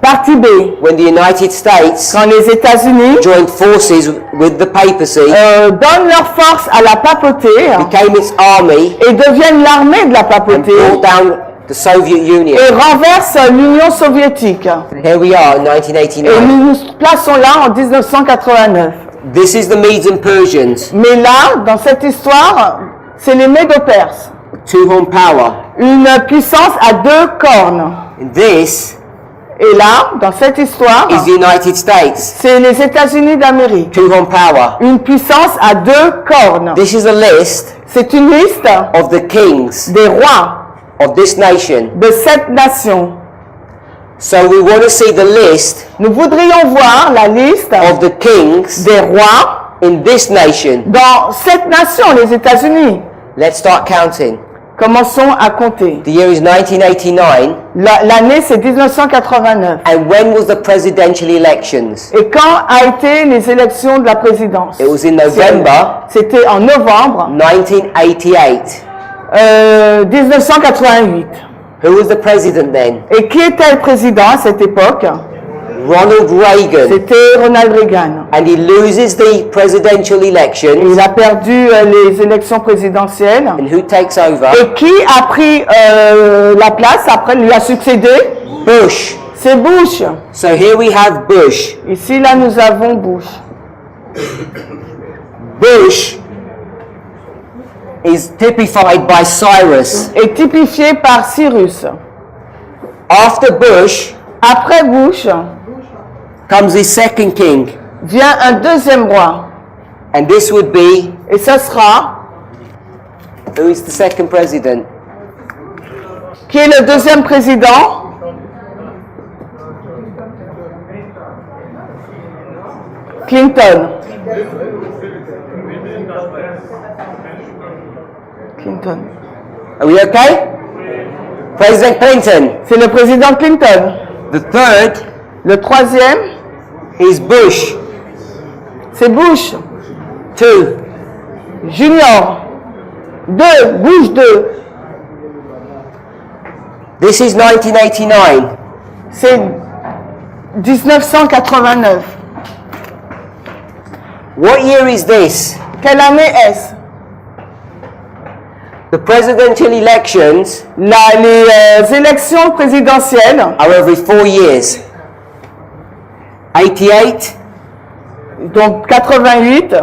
partie B. When the United States Quand les États-Unis joined forces with the papacy, donnent leur force à la papauté became its army, et deviennent l'armée de la and papauté brought down the Soviet Union. et renversent l'Union soviétique. Here we are in Et 1989. nous nous plaçons là en 1989. This is the Medes and Persians, Mais là, dans cette histoire, c'est les Médo-Perses. 2-horn power. Une puissance à 2 cornes. And this Et là, dans cette histoire, is the United States, c'est les États-Unis d'Amérique. 2-horn power. Une puissance à 2 cornes. This is a list C'est une liste of the kings des rois of this nation. de cette nation. So we want to see the list Nous voudrions voir la liste of the kings des rois in this nation. dans cette nation, les États-Unis. Let's start counting. Commençons à compter. The year is 1989. L'année, c'est 1989. And when was the presidential elections? Et quand a été les élections de la présidence? It was in November C'était en novembre 1988. 1988. Who was the president then? Et qui était le président à cette époque? Ronald Reagan. C'était Ronald Reagan. And he loses the presidential elections. Il a perdu les élections présidentielles. And who takes over? Et qui a pris la place après, lui a succédé? Bush. C'est Bush. So here we have Bush. Ici, là, nous avons Bush. Bush is typified by Cyrus. Et typifié par Cyrus. After Bush Après Bush comes his second king. vient un deuxième roi. And this would be, Et ce sera, who is the second president? qui est le deuxième président? Clinton. Clinton. Are we okay? President Clinton. C'est le président Clinton. The third Le troisième, is Bush. c'est Bush. Two. Junior. Bush 2. This is 1989. C'est 1989. What year is this? Quelle année est-ce? The presidential elections Les élections présidentielles, are every 4 years. 88. donc 88,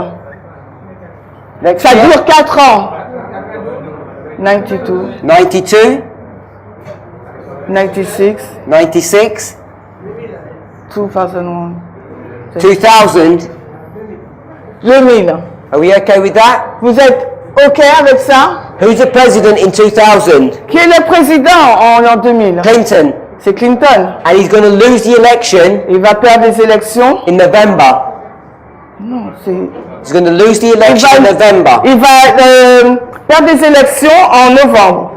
Next ça year. dure 4 ans. 92, 92. 96, 96. 2001, 2000. 2000. Are we okay with that? Vous êtes OK avec ça? Who's the president in 2000? Qui est le président en 2000? Clinton. C'est Clinton. And he's going to lose the election Il va perdre les élections. in November. Non, c'est... He's going to lose the election in November. Il va perdre des élections en novembre.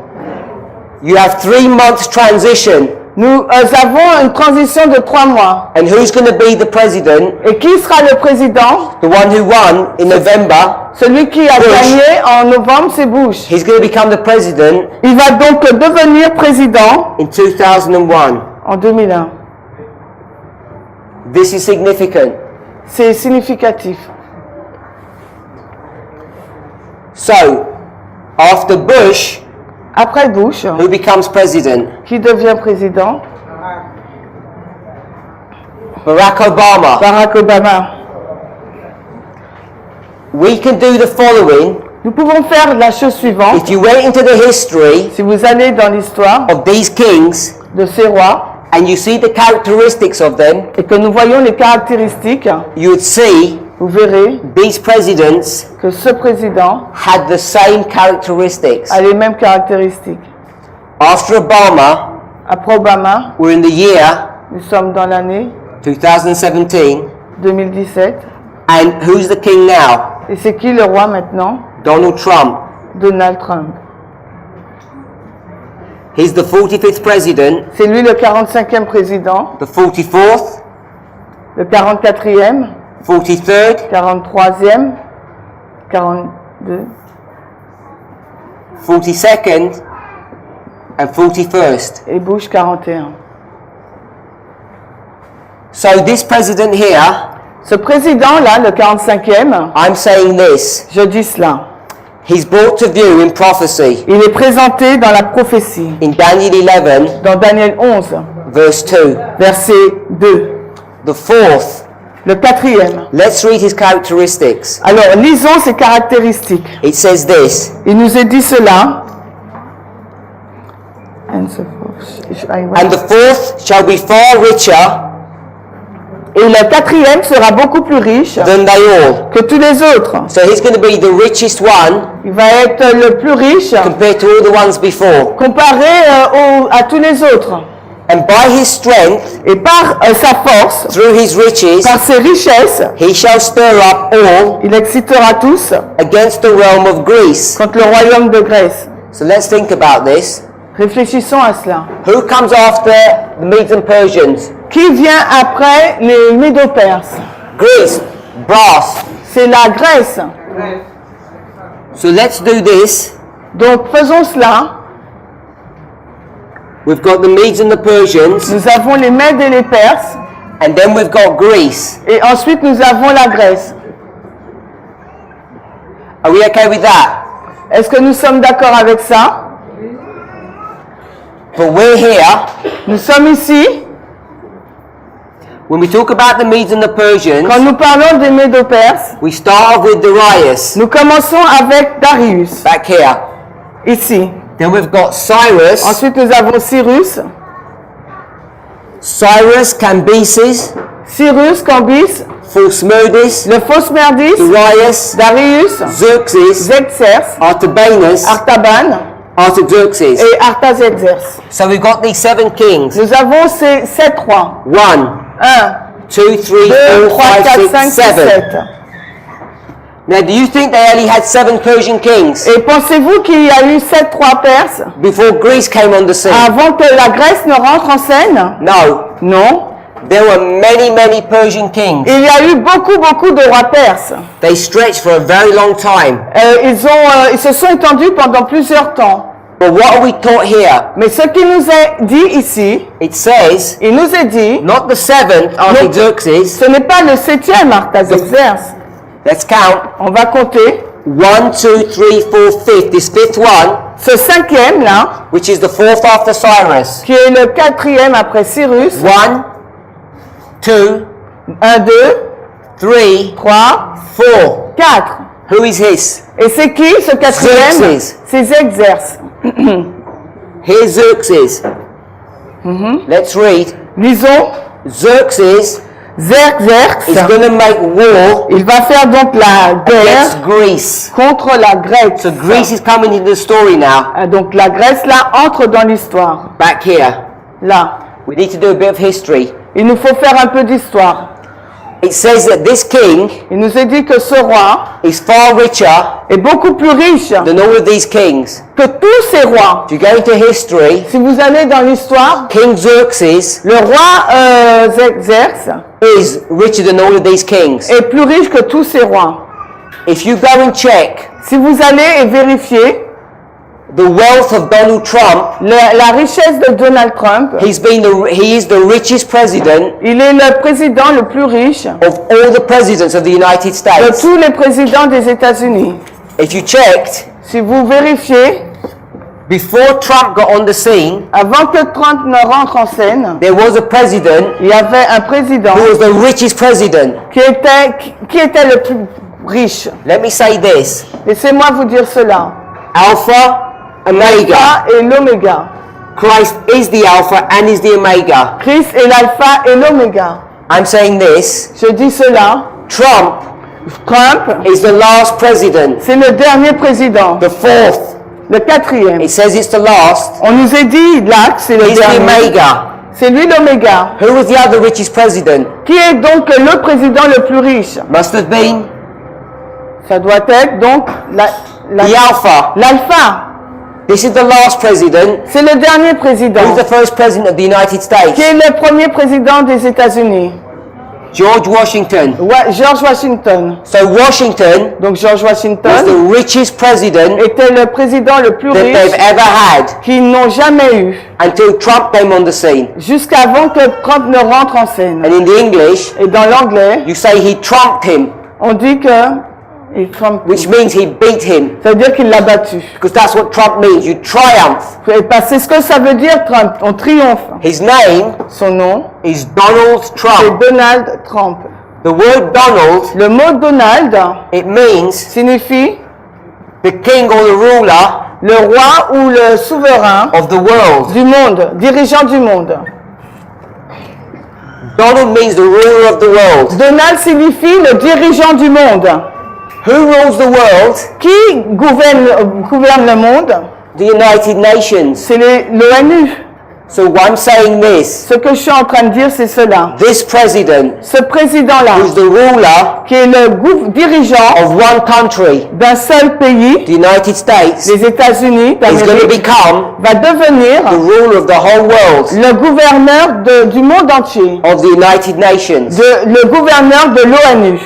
You have 3 months transition. Nous avons une transition de 3 mois. And who's going to be the president? Et qui sera le président? The one who won in November. Celui qui a Bush. gagné en novembre, c'est Bush. He's going to become the president Il va donc devenir président in 2001. en 2001. This is significant. C'est significatif. So, after Bush, Après Bush, who becomes president? qui devient président? Barack Obama. Barack Obama. We can do the following. Nous pouvons faire la chose suivante. If you went into the history Si vous allez dans l'histoire of these kings de ces rois and you see the characteristics of them, et que nous voyons les caractéristiques, you would see vous verrez these presidents que ce président had the same characteristics. a les mêmes caractéristiques. After Obama, Après Obama, we're in the year nous sommes dans l'année 2017, 2017. and who's the king now? Et c'est qui le roi maintenant? Donald Trump. Donald Trump. He's the 45th president, C'est lui le 45e président, the 44th, le 44e, 43rd, 43e, 42, 42nd, and 41st. et Bush 41. So this president here, Ce président-là, le 45e, I'm saying this, je dis cela. he's brought to view in prophecy Il est présenté dans la prophétie, in Daniel 11, dans Daniel 11, verse 2. verset 2. The fourth, Le 4e. let's read his characteristics. Alors, lisons ses caractéristiques. It says this, Il nous est dit cela. and the fourth shall be far richer Et le 4e sera beaucoup plus riche than they all. que tous les autres. So he's going to be the richest one Il va être le plus riche compared to all the ones before. comparé à tous les autres. And by his strength, Et par sa force, through his riches, par ses richesses, he shall stir up all il excitera tous against the realm of Greece. contre le royaume de Grèce. So let's think about this. Réfléchissons à cela. Who comes after the Medes and Persians? Qui vient après les Médo-Perses? Greece, brass. C'est la Grèce. So let's do this. Donc faisons cela. We've got the Medes and the Persians, Nous avons les Mèdes et les Perses. and then we've got Greece. Et ensuite nous avons la Grèce. Are we okay with that? Est-ce que nous sommes d'accord avec ça? But we're here. Nous sommes ici. When we talk about the Medes and the Persians, Quand nous parlons des Médo-Perses, we start off with Darius, nous commençons avec Darius, back here. ici. Then we've got Cyrus, Ensuite nous avons Cyrus, Cambyses, Cambis, Philsmodus, le Phosmerdis, Darius, Darius, Xerxes, Xerxes, Artabanus, Artaban Artaxerxes. et Artaxerxes. So we've got these 7 kings. Nous avons ces 7 rois. 1, 1, 2, 3, 2, 3, 4, 4, 5, 5, 6, 6, 7. 7. Now, do you think they only had 7 Persian kings Et pensez-vous qu'il y a eu 7 rois perses before Greece came on the scene? avant que la Grèce ne rentre en scène? No. Non. There were many, many Persian kings. Il y a eu beaucoup de rois perses. They stretched for a very long time. Ils se sont étendus pendant plusieurs temps. But what are we taught here? Mais ce qui nous est dit ici, It says, il nous est dit, not the 7th Artaxerxes. ce n'est pas le 7e Artaxerxes. Let's count. On va compter. 1, 2, 3, 4, 5. This 5th one, Ce 5e là, which is the 4th after Cyrus. qui est le 4e après Cyrus. 1, 2, 1, 2, 3, 3, 4. 4. Who is his? Et c'est qui ce 4e? Xerxes. C'est Xerxes. Here's Xerxes. Let's read. Lisons. Xerxes Xerxes, is going to make war il va faire donc la against guerre Greece. contre la Grèce. So Greece is coming into the story now. Donc la Grèce là entre dans l'histoire. Back here. Là, We need to do a bit of history. il nous faut faire un peu d'histoire. It says that this king Il nous est dit que ce roi is far richer est beaucoup plus riche than all of these kings. que tous ces rois. If you go into history, Si vous allez dans l'histoire, King Xerxes le roi Xerxes is richer than all of these kings. est plus riche que tous ces rois. If you go and check Si vous allez et vérifiez the wealth of Donald Trump, la richesse de Donald Trump, he is the richest president il est le président le plus riche of all the presidents of the United de States. tous les présidents des États-Unis. If you checked, Si vous vérifiez, before Trump got on the scene, avant que Trump ne rentre en scène, there was a president il y avait un président who was the richest president. qui était le plus riche. Let me say this. Laissez-moi vous dire cela. Alpha, Omega. L'alpha et l'oméga. Christ is the Alpha and is the Omega. Christ est l'alpha et l'oméga. I'm saying this. Je dis cela. Trump Trump, is the last president. c'est le dernier président. The 4th. Le 4e. It says it's the last. On nous a dit là que c'est le He's the dernier. Omega. C'est lui l'oméga. Who was the other richest president? Qui est donc le président le plus riche? Must have been Ça doit être donc the Alpha. l'alpha. This is the last president. C'est le dernier président. Who's the first president of the United Qui States? est le premier président des États-Unis? George Washington. George Washington. So Washington Donc George was Washington the richest president était le président le plus that they've riche ever had qu'ils n'ont jamais eu until Trump came on the scene. jusqu'avant que Trump ne rentre en scène. And in the English, Et dans l'anglais, you say he trumped him, on dit que Trump, which means he beat him. ça veut dire qu'il l'a battu. Because that's what Trump means. You triumph. C'est ce que ça veut dire Trump. On triomphe. His name Son nom, is Donald c'est Trump. Donald Trump. The word Donald, Le mot Donald it means signifie the king or the ruler le roi ou le souverain of the world. du monde, dirigeant du monde. Donald means the ruler of the world. Donald signifie le dirigeant du monde. Who rules the world? Qui gouverne le monde? The United Nations. C'est l'ONU. So I'm saying this. Ce que je suis en train de dire, c'est cela. This president, Ce président-là, who's the ruler qui est le dirigeant of one country, d'un seul pays, the United States, les États-Unis is going to d'Amérique, become va devenir the ruler of the whole world, le gouverneur du monde entier, of the United Nations. le gouverneur de l'ONU.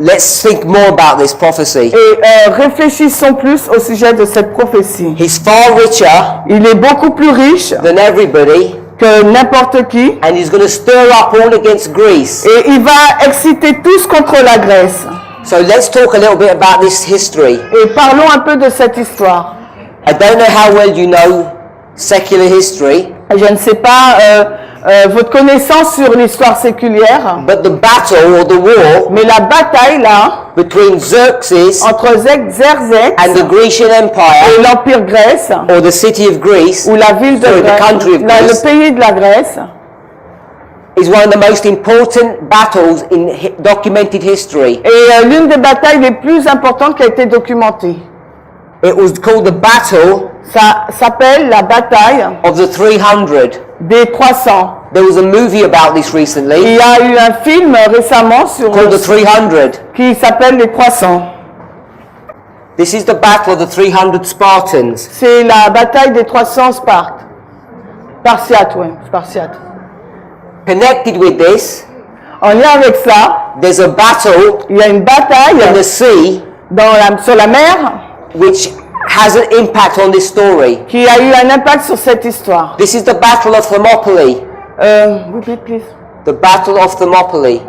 Let's think more about this prophecy. Et réfléchissons plus au sujet de cette prophétie. He's far richer Il est beaucoup plus riche than everybody, que n'importe qui, and he's going to stir up all against Greece. et il va exciter tous contre la Grèce. So let's talk a little bit about this history. Et parlons un peu de cette histoire. I don't know how well you know secular history, Je ne sais pas votre connaissance sur l'histoire séculière, but the battle or the war mais la bataille là between Xerxes entre Xerxès and the Grecian et Empire, l'Empire Grèce, or the city of Greece, ou la ville de sorry, the Grèce, country of Greece, le pays de la Grèce, is one of the most important battles in documented history. est l'une des batailles les plus importantes qui a été documentée. It was called the Battle Ça s'appelle la bataille of the 300. des 300. There was a movie about this Il recently y a eu un film récemment sur called The 300. qui s'appelle les 300. This is the battle of the 300 Spartans. C'est la bataille des 300 Spartes. Spartiates, oui, Spartiates. Connected with this, En lien avec ça, there's a battle il y a une bataille in the sea sur la mer which has an impact on this story. qui a eu un impact sur cette histoire. This is the Battle of Thermopylae. Repeat, please. The Battle of Thermopylae.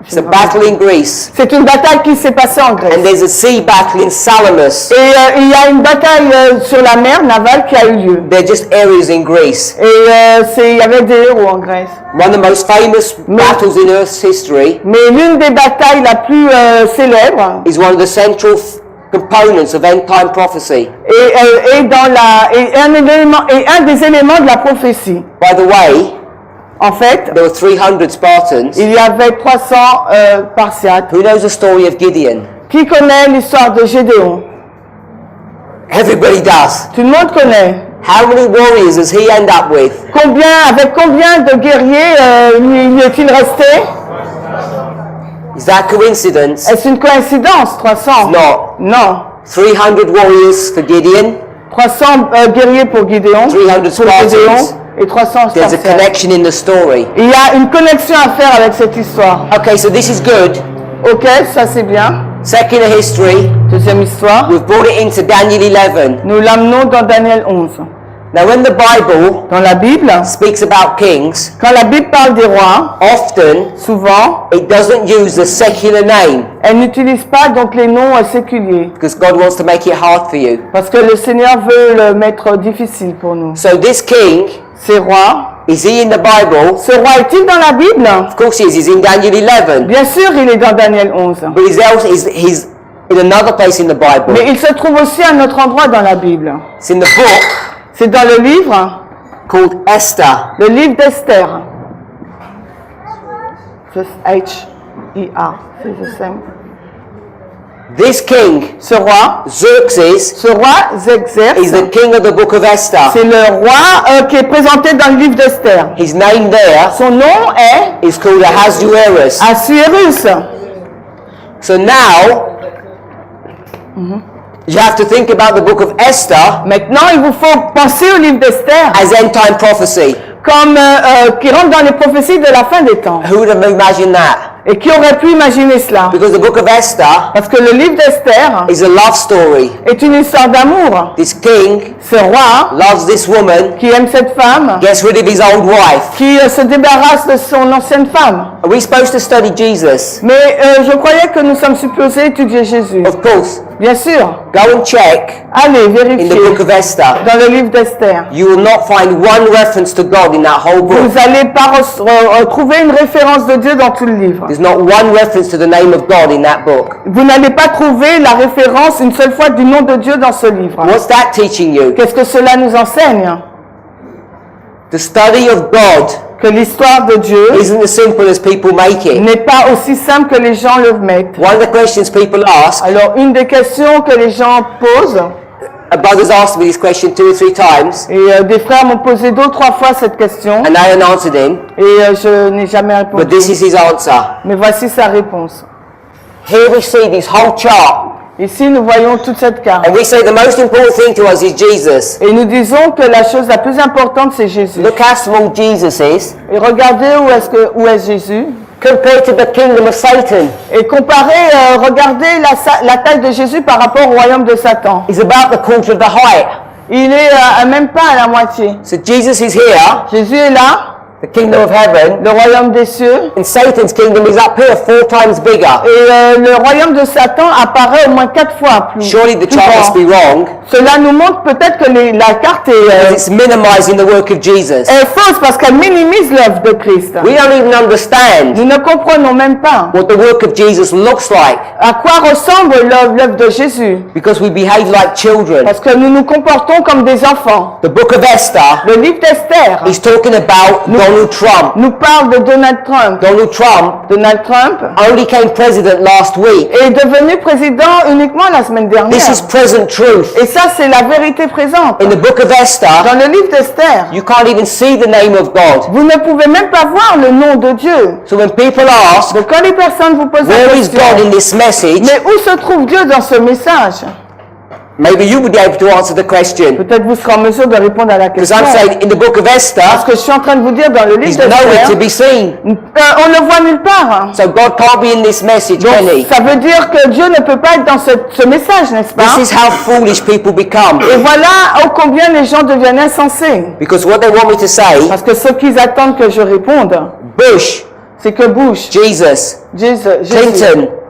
It's a battle in Greece. C'est une bataille qui s'est passée en Grèce. And there's a sea battle in Salamis. Et il y a une bataille sur la mer navale qui a eu lieu. They're just areas in Greece. Et il y avait des héros en Grèce. One of the most famous battles in Earth's history Mais l'une des batailles la plus célèbre is one of the central components of end time prophecy. et un des éléments de la prophétie. By the way, En fait, there were 300 Spartans. il y avait 300 Spartiates. Who knows the story of Gideon? Qui connaît l'histoire de Gédéon? Everybody does. Tout le monde connaît. How many warriors does he end up with? Avec combien de guerriers lui est-il resté? Is that coincidence? Est-ce une coïncidence? 300? Not. Non. 300 warriors for Gideon. 300 guerriers pour Gédéon. 300 Pour Gédéon Spartans. et 300 There's a Spartiates. connection in the story. Il y a une connexion à faire avec cette histoire. Okay, so this is good. Ok, ça c'est bien. Secular history. Deuxième histoire. We've brought it into Daniel 11. Nous l'amenons dans Daniel 11. Now, when the Bible Dans la Bible, speaks about kings, quand la Bible parle des rois, often souvent, it doesn't use the secular name elle n'utilise pas donc les noms séculiers. because God wants to make it hard for you. Parce que le Seigneur veut le mettre difficile pour nous. So this king, Ces rois, is he in the Bible? ce roi est-il dans la Bible? Of course he is. He's in Daniel 11. Bien sûr, il est dans Daniel 11. But he's in another place in the Bible. Mais il se trouve aussi à un autre endroit dans la Bible. It's in the book C'est dans le livre, called Esther. le livre d'Esther. Just H-E-R, c'est the same. This king, Ce roi, Xerxes, Xerxès, is the king of the book of Esther. c'est le roi qui est présenté dans le livre d'Esther. His name there Son nom est is called Ahasuerus. Assuérus. So now, you have to think about the book of Esther Maintenant, il vous faut penser au livre d'Esther as end time prophecy. comme qui rentre dans les prophéties de la fin des temps. Who would have imagined that? Et qui aurait pu imaginer cela? Because the book of Esther Parce que le livre d'Esther is a love story. est une histoire d'amour. This king Ce roi loves this woman, qui aime cette femme, gets rid of his old wife. qui se débarrasse de son ancienne femme. Are we supposed to study Jesus? Mais je croyais que nous sommes supposés étudier Jésus. Of course. Bien sûr. Go and check Allez, in the vérifiez book of Esther. dans le livre d'Esther. You will not find one reference to God in that whole book. Vous n'allez pas trouver une référence de Dieu dans tout le livre. There's not one reference to the name of God in that book. Vous n'allez pas trouver la référence une seule fois du nom de Dieu dans ce livre. What's that teaching you? Qu'est-ce que cela nous enseigne? The study of God Que l'histoire de Dieu isn't as simple as people make it. n'est pas aussi simple que les gens le mettent. One of the questions people ask, Alors, une des questions que les gens posent, brothers asked me this question 2 or 3 times, Et des frères m'ont posé 2 ou 3 fois cette question. and I hadn't answered him, Et je n'ai jamais répondu. but this is his answer. Mais voici sa réponse. Here we see this whole chart, Ici, nous voyons toute cette carte. and we say the most important thing to us is Jesus. Et nous disons que la chose la plus importante, c'est Jésus. Look how small Jesus is Et regardez où est Jésus. compared to the kingdom of Satan. Et comparez, regardez la taille de Jésus par rapport au royaume de Satan. He's about the quarter of the height. Il est même pas à la moitié. So Jesus is here, Jésus est là, the kingdom of heaven, le royaume des cieux. and Satan's kingdom is up here 4 times bigger. Et le royaume de Satan apparaît au moins 4 fois plus. Surely the plus chart must grand. be wrong, Cela nous montre peut-être que la carte because it's minimizing the work of Jesus. est fausse parce qu'elle minimise l'œuvre de Christ. We don't even understand Nous ne comprenons même pas what the work of Jesus looks like, à quoi ressemble l'œuvre de Jésus. because we behave like children. Parce que nous nous comportons comme des enfants. The book of Esther Le livre d'Esther is talking about Donald Trump. nous parle de Donald Trump. Donald Trump Donald Trump only came president last week. est devenu président uniquement la semaine dernière. This is present truth. Et ça, c'est la vérité présente. In the book of Esther, Dans le livre d'Esther, you can't even see the name of God. vous ne pouvez même pas voir le nom de Dieu. So when people ask, Donc quand les personnes vous posent la where is question, God in this message? mais où se trouve Dieu dans ce message? Maybe you would be able to answer the question. Peut-être vous serez en mesure de répondre à la Because question. I'm saying in the book of Parce Esther, que je suis en train de vous dire dans le he's livre nowhere to d'Esther, be seen. on ne le voit nulle part. So God can't be in this message, can he? Ça veut dire que Dieu ne peut pas être dans ce message, n'est-ce pas? This is how foolish people become. Et voilà combien les gens deviennent insensés. Because what they want me to say, Parce que ce qu'ils attendent que je réponde, Bush, c'est que Bush, Jesus,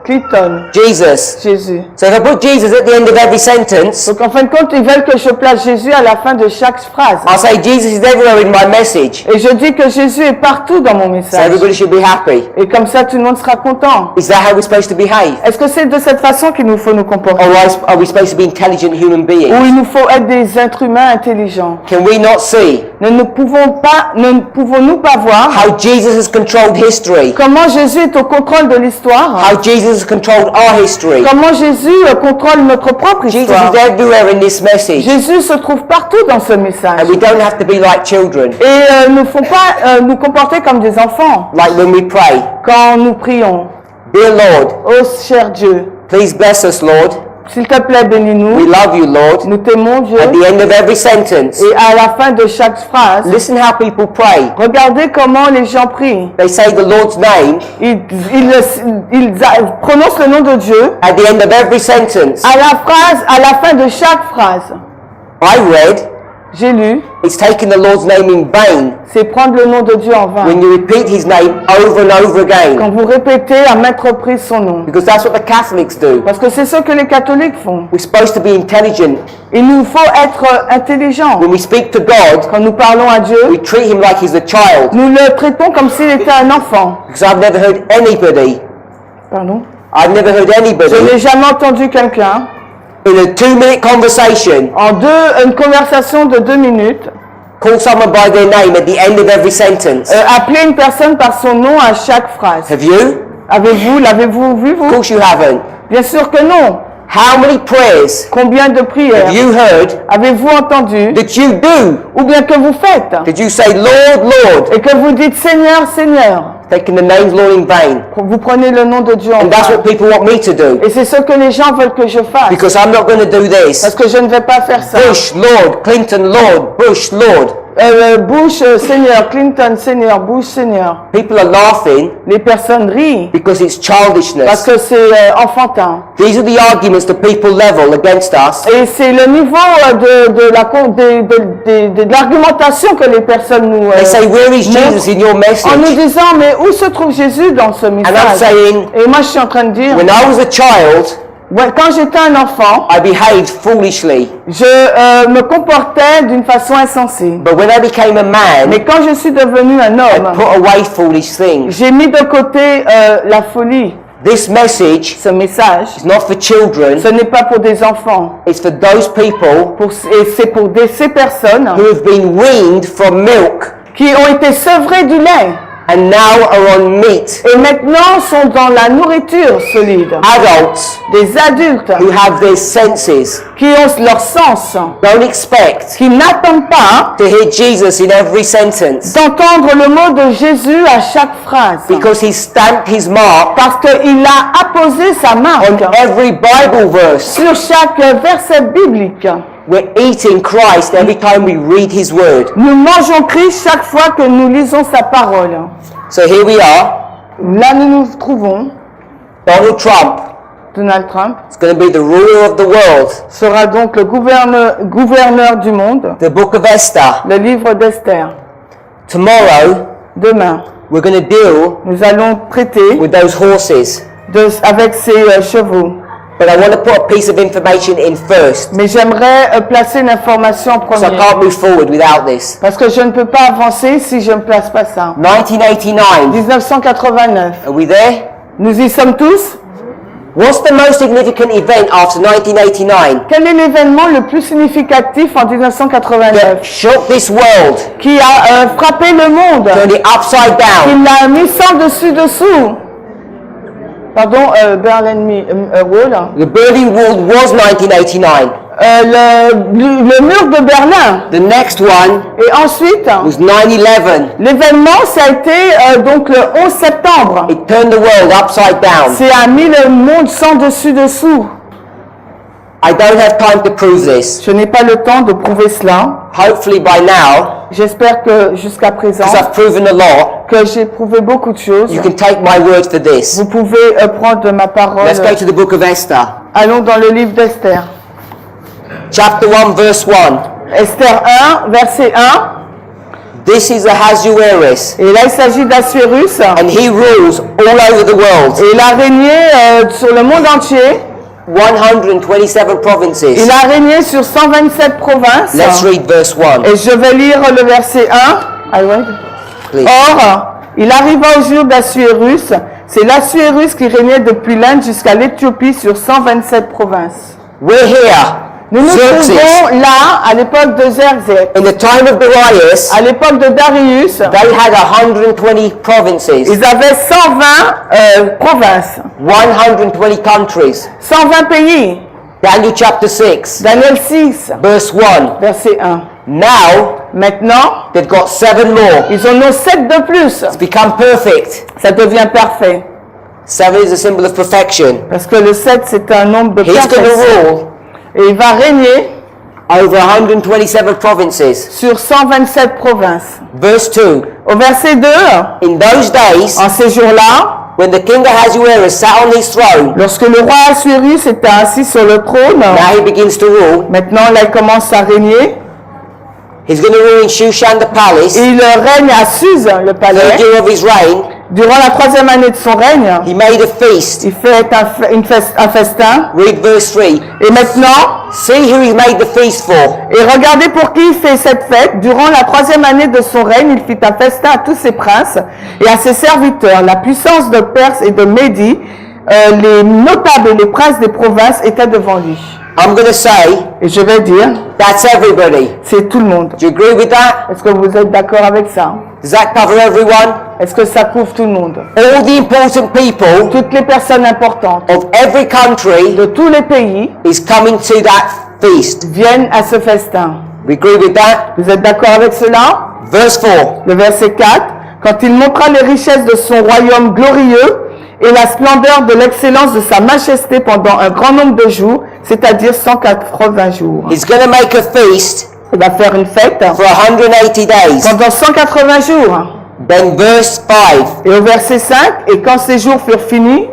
Clinton, Jesus. Jésus. So if I put Jesus at the end of every sentence, Donc en fin de compte, ils veulent que je place Jésus à la fin de chaque phrase. I'll say Jesus is everywhere in my message. Et je dis que Jésus est partout dans mon So message. everybody should be happy. Et comme ça, tout le monde sera content. Is that how we're supposed to behave? Est-ce que c'est de cette façon qu'il nous faut nous comporter? Or are we supposed to be intelligent human Ou beings? il nous faut être des êtres humains intelligents? Can we not see Ne pouvons-nous pas voir how Jesus has controlled history? comment Jésus est au contrôle de l'histoire? How Jesus has controlled our history? Comment Jésus contrôle notre propre Jesus histoire? is everywhere in this message. Jésus se trouve partout dans ce message. And we don't have to be like children. Et ne faut pas nous comporter comme des enfants Like when we pray. quand nous prions. Dear Lord, Oh cher Dieu, please bless us, Lord. s'il te plaît, We bénis-nous. love you, Lord. Nous t'aimons, Dieu. At the end of every sentence, Et à la fin de chaque phrase, listen how people pray. regardez comment les gens prient. They say the Lord's name Ils prononcent le nom de Dieu at the end of every sentence. à la fin de chaque phrase. I read, J'ai lu, it's taking the Lord's name in vain c'est prendre le nom de Dieu en vain. when you repeat his name over and over again. Quand vous répétez à maintes reprises son nom. Because that's what the Catholics do. Parce que c'est ce que les catholiques font. We're supposed to be intelligent. Il nous faut être intelligents. When we speak to God, Quand nous parlons à Dieu, we treat him like he's a child. nous le traitons comme s'il était un enfant. Because I've never heard anybody, Pardon? I've never heard Je anybody n'ai jamais entendu quelqu'un, in a 2-minute conversation une conversation de 2 minutes, call someone by their name at the end of every sentence. appeler une personne par son nom à chaque phrase. Have you? L'avez-vous vu, Of vous? course you haven't. Bien sûr que non. How many prayers Combien de prières have you heard avez-vous entendu that you do? ou bien que vous faites Did you say, Lord, Lord, et que vous dites Seigneur, Seigneur? taking the name's Lord in vain? Vous prenez le nom de Dieu en And that's vain. what people want me to do. Et c'est ce que les gens veulent que je fasse. Because I'm not going to do Parce this. que je ne vais pas faire ça. Bush, Lord, Clinton, Lord, Bush, Lord. Bush, Seigneur, Clinton, Seigneur, Bush, Seigneur. People are laughing Les personnes rient because it's parce childishness. que c'est enfantin. These are the arguments that people level against us. Et c'est le niveau de l'argumentation que les personnes nous They say, where is Jesus in your en nous message? disant mais où se trouve Jésus dans ce And I'm message? saying, Et moi je suis en train de dire, when I was a child, quand j'étais un enfant, I behaved foolishly. je me comportais d'une façon insensée. But when I became a man, Mais quand je suis devenu un I homme, put away foolish things. j'ai mis de côté la folie. This message Ce message, is not for children. ce n'est pas pour des enfants. It's for those people Et c'est pour ces personnes who have been weaned from milk qui ont été sevrées du lait and now are on meat. et maintenant sont dans la nourriture solide. Adults Des adultes who have their senses qui ont leur sens, don't expect qui n'attendent pas to hear Jesus in every sentence d'entendre le mot de Jésus à chaque phrase. because he stamped his mark Parce qu'il a apposé sa marque on every Bible verse. sur chaque verset biblique. We're eating Christ every time we read his word. Nous mangeons Christ chaque fois que nous lisons sa parole. So here we are. Là, nous nous trouvons. Donald Trump Donald Trump is going to be the ruler of the world. sera donc le gouverneur du monde. The book of Esther. Le livre d'Esther. Tomorrow, Demain, we're going to deal nous allons traiter with those horses. avec ces chevaux. But I want to put a piece of information in first. Mais j'aimerais placer une information en So I premier. can't move forward without this. Parce que je ne peux pas avancer si je ne place pas ça. 1989. 1989. Are we there? Nous y sommes tous. What's the most significant event after 1989 Quel est l'événement le plus significatif en 1989 that shook this world, qui a frappé le monde, turned it upside qui down? l'a mis sans dessus-dessous? Pardon, Berlin Wall. The Berlin Wall was 1989. Le mur de Berlin. The next one Et ensuite, was 9/11. l'événement, ça a été donc le 11 septembre. It turned the world upside down. C'est a mis le monde sans dessus-dessous. I don't have time to prove this. Je n'ai pas le temps de prouver cela. Hopefully by now, J'espère que jusqu'à présent, because I've proven a lot, que j'ai prouvé beaucoup de choses. you can take my word for this. Vous pouvez prendre ma parole. Let's go to the book of Esther. Allons dans le livre d'Esther. Chapter 1, verse 1. Esther 1, verset 1. This is Ahasuerus, Et là, il s'agit d'Assuérus. and he rules all over the world. Et il a régné sur le monde entier. 127 provinces. Il a régné sur 127 provinces. Let's read verse 1. Et je vais lire le verset 1. I read. Please. Or, il arriva au jour d'Assuérus. C'est l'Assuérus qui régnait depuis l'Inde jusqu'à l'Éthiopie sur 127 provinces. We're here. Nous nous Xerxes, trouvons là à l'époque de Xerxes. in the time of Darius, À l'époque de Darius, they had 120 provinces, ils avaient 120 provinces, 120 countries. 120 pays. Daniel chapter 6, Daniel 6, verse 1. verset 1. Now, Maintenant, they've got 7 more. ils en ont 7 de plus. It's become perfect. Ça devient parfait. 7 is a symbol of perfection. Parce que le 7, c'est un nombre de He's going to perfection. rule Et il va régner over 127 provinces. sur 127 provinces. Verse 2. Au verset 2, In those days, en ces jours-là, when the king Ahasuerus sat on his throne, lorsque le roi Assuérus était assis sur le trône, now he begins to rule. maintenant là, il commence à régner. He's going to rule in Shushan the palace. Et il règne à Suse, le palais. Third year of his reign, Durant la 3e année de son règne, he made a feast. il fait un festin. Read verse 3. Et maintenant, See who he made the feast for. et regardez pour qui il fait cette fête. Durant la 3e année de son règne, il fit un festin à tous ses princes et à ses serviteurs. La puissance de Perse et de Médie, les notables et les princes des provinces étaient devant lui. I'm going to say, Et je vais dire, that's everybody. c'est tout le monde. Do you agree with that? Est-ce que vous êtes d'accord avec ça? Does that cover everyone? Est-ce que ça couvre tout le monde? All the important people Toutes les personnes importantes of every country de tous les pays is coming to that feast. viennent à ce festin. We agree with that? Vous êtes d'accord avec cela? Verse 4. Le verset 4. Quand il montra les richesses de son royaume glorieux et la splendeur de l'excellence de sa majesté pendant un grand nombre de jours, c'est-à-dire 180 jours. He's going to make a feast Il va faire une fête for 180 days. pendant 180 jours. Then verse 5. Et au verset 5, et quand ces jours furent finis,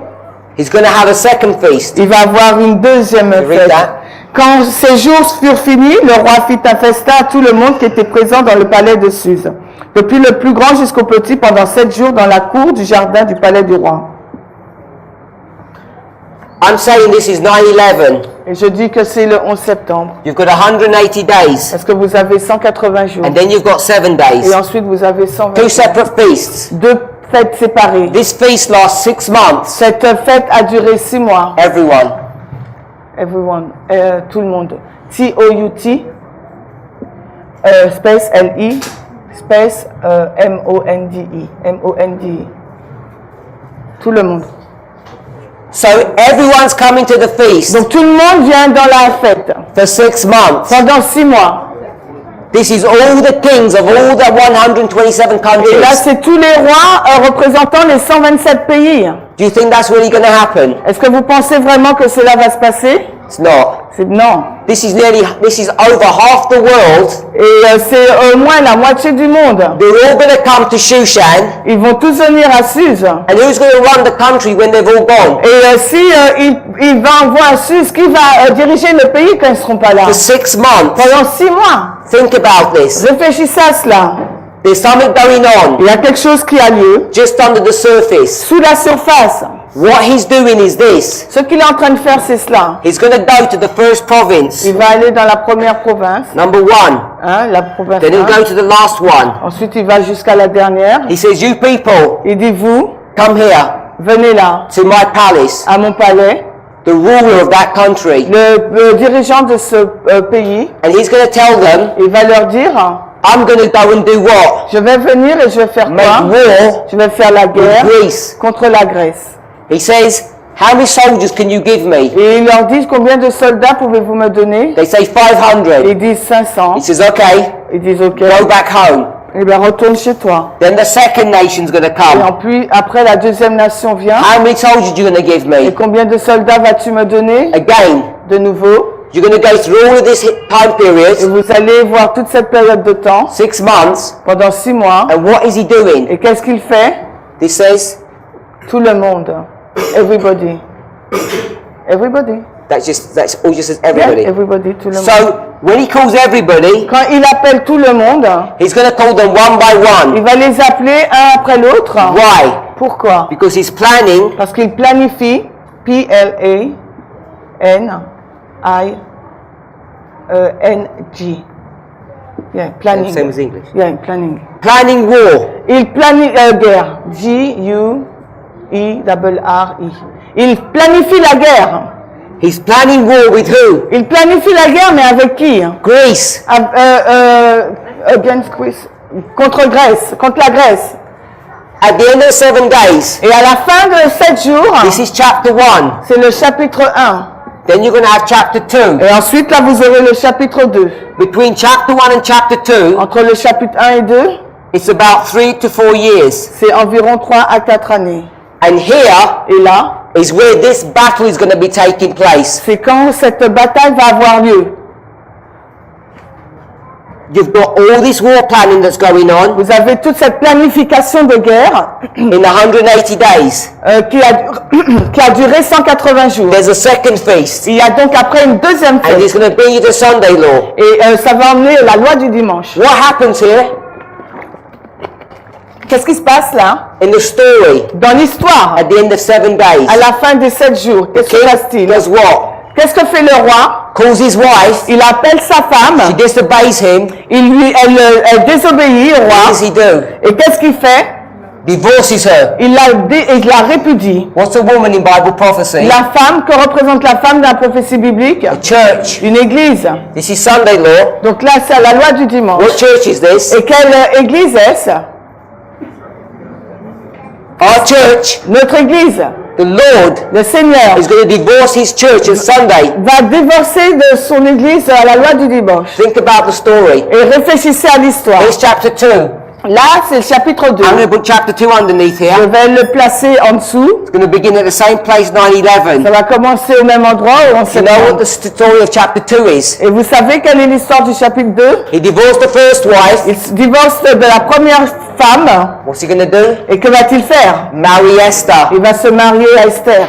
He's going to have a second feast. il va avoir une deuxième read fête. that? Quand ces jours furent finis, le roi fit un festin à tout le monde qui était présent dans le palais de Suse, depuis le plus grand jusqu'au petit, pendant 7 jours dans la cour du jardin du palais du roi. I'm saying this is 9/11. Et je dis que c'est le 11 septembre. You've got 180 days, Parce que vous avez 180 jours. and then you've got 7 days. Et ensuite, vous avez 120 Two jours. separate feasts. Deux fêtes séparées. This feast lasts 6 months. Cette fête a duré 6 mois. Everyone. Everyone. Tout le monde. T-O-U-T. Space L-I. space M-O-N-D-I. M-O-N-D-I. Tout le monde. So everyone's coming to the feast Donc tout le monde vient dans la fête for 6 months. pendant 6 mois. This is all the kings of all the 127 Et là, countries. c'est tous les rois représentant les 127 pays. Do you think that's really going to happen? Est-ce que vous pensez vraiment que cela va se passer? It's not. Non. This is over half the world. Et c'est au moins la moitié du monde. They're all going to come to Shushan. Ils vont tous venir à Suse. And who's going to run the country when they've all gone? Et si il va envoyer à Suse, qui va diriger le pays quand ils ne seront pas là? For 6 months. Pendant 6 mois. Think about this. Réfléchissez à cela. There's something going on Il y a quelque chose qui a lieu just under the surface. sous la surface. What he's doing is this. Ce qu'il est en train de faire, c'est cela. He's going to go to the first province, Il va aller dans la première province, number 1. la province Then he'll 1. go to the last one. Ensuite, il va jusqu'à la dernière. He says, you people, Il dit, vous, come here venez là, to my palace. à mon palais. The ruler of that country. Le dirigeant de ce pays, And he's going to tell them, il va leur dire, I'm going to go and do what? je vais venir et je vais faire Make quoi? war Je vais faire la guerre with Greece. contre la Grèce. He says, how many soldiers can you give me? Et il leur dit, combien de soldats pouvez-vous me donner? They say 500. Ils disent 500. He says, okay, Ils disent, ok, go back home. eh bien retourne chez toi. Then the second nation's going to Et come. puis, après, la deuxième nation vient. How many soldiers are you going to give Et me? combien de soldats vas-tu me donner? Again, De nouveau. you're going to go through all of this time Et period, vous allez voir toute cette période de temps, 6 months, pendant 6 mois. and what is he doing? Et qu'est-ce qu'il fait? He says, Tout le monde. Everybody. Everybody. that's all just says Yeah, everybody. everybody, tout le monde. So when he calls everybody, Quand il appelle tout le monde, he's going to call them one by il one. va les appeler un après l'autre. Why? Pourquoi? Because he's planning Parce qu'il planifie, P-L-A-N-I-N-G. Yeah, planning. Same as English. Yeah, planning. Planning war. Il planifie guerre. G-U-E-R-R-I. Il planifie la guerre. He's planning war with who? Il planifie la guerre, mais avec qui? Greece. Against Greece. Contre Grèce, contre la Grèce. At the end of 7 days, Et à la fin de 7 jours, this is chapter 1. c'est le chapitre 1. Then you're going to have chapter 2. Et ensuite, là, vous aurez le chapitre 2. Between chapter 1 and chapter 2, Entre le chapitre 1 et 2, it's about 3 to 4 years. c'est environ 3 à 4 années. And here Et là, is where this battle is going to be taking place. c'est quand cette bataille va avoir lieu. You've got all this war planning that's going on Vous avez toute cette planification de guerre in 180 days. qui a duré 180 jours. There's a second feast, Il y a donc après une deuxième and fête. it's going to be the Sunday law. Et ça va emmener la loi du dimanche. What happens here Qu'est-ce qui se passe là? in the story Dans l'histoire, at the end of 7 days? à la fin des 7 jours, qu'est-ce qui se passe-t-il? Does what? Qu'est-ce que fait le roi? Calls his wife. Il appelle sa femme, She disobeys him. elle désobéit au What roi. does he do? Et qu'est-ce qu'il fait? Divorces her. Il la répudie. What's a woman in Bible prophecy? La femme, que représente la femme dans la prophétie biblique? Church. Une église. This is Sunday law. Donc là, c'est la loi du dimanche. What church is this? Et quelle église est-ce? Our church. Notre église. The Lord Le Seigneur is going to divorce his church on Sunday. va divorcer de son église à la loi du dimanche. Think about the story. Et réfléchissez à l'histoire. Here's chapter 2. Là, c'est le chapitre 2. I'm going to put chapter 2 underneath Je here. vais le placer en dessous. It's going to begin at the same place, 9/11. Ça va commencer au même endroit où on You se know what trouve. the story of chapter 2 is? Et vous savez quelle est l'histoire du chapitre 2? He divorced the first wife. Il se divorce de la première femme. What's he going to do? Et que va-t-il faire? Marry Esther. Il va se marier à Esther.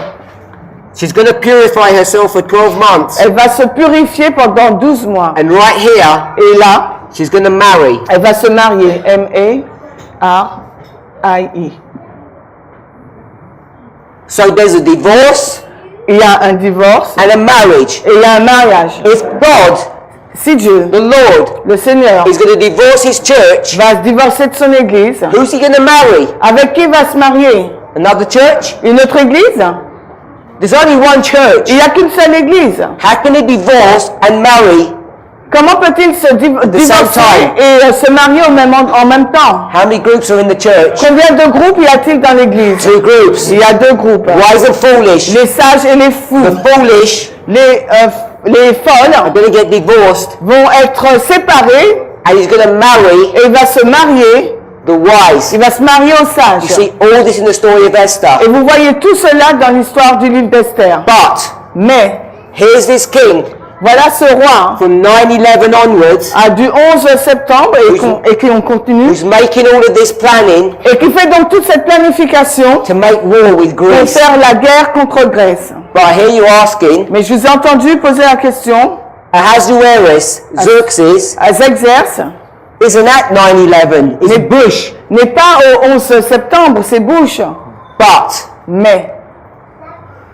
She's going to purify herself for 12 months. Elle va se purifier pendant 12 mois. And right here, Et là, she's going to marry. elle va se marier. M-A-R-I-E. So there's a divorce Il y a un divorce and a marriage. et il y a un mariage. If God, Si Dieu, the Lord, le Seigneur, is going to divorce his church, va se divorcer de son église, who's he going to marry? avec qui va se marier? Another church? Une autre église? There's only one church. Il n'y a qu'une seule église. How can he divorce and marry Comment peut-il se divorcer et se marier en même temps? How many groups are in the church? Combien de groupes y a-t-il dans l'église? 2 groups. Il y a 2 groupes. Wise and foolish. Les sages et les fous. The foolish Les folles are going to get divorced, vont être séparées and he's going to marry et il va se marier. the wise. Il va se marier aux You sages. see all this in the story of Esther. Et vous voyez tout cela dans l'histoire du livre d'Esther. But Mais here's this king voilà ce roi from 9/11 onwards du 11 septembre et qu'on continue who's making all of this planning et qui fait donc toute cette planification to make war with pour Greece. faire la guerre contre Grèce. But I hear you asking, Mais je vous ai entendu poser la question Ahasuerus, Xerxes, Xerxes isn't at 9/11, it's Bush. n'est pas au 11 septembre, c'est Bush. But Mais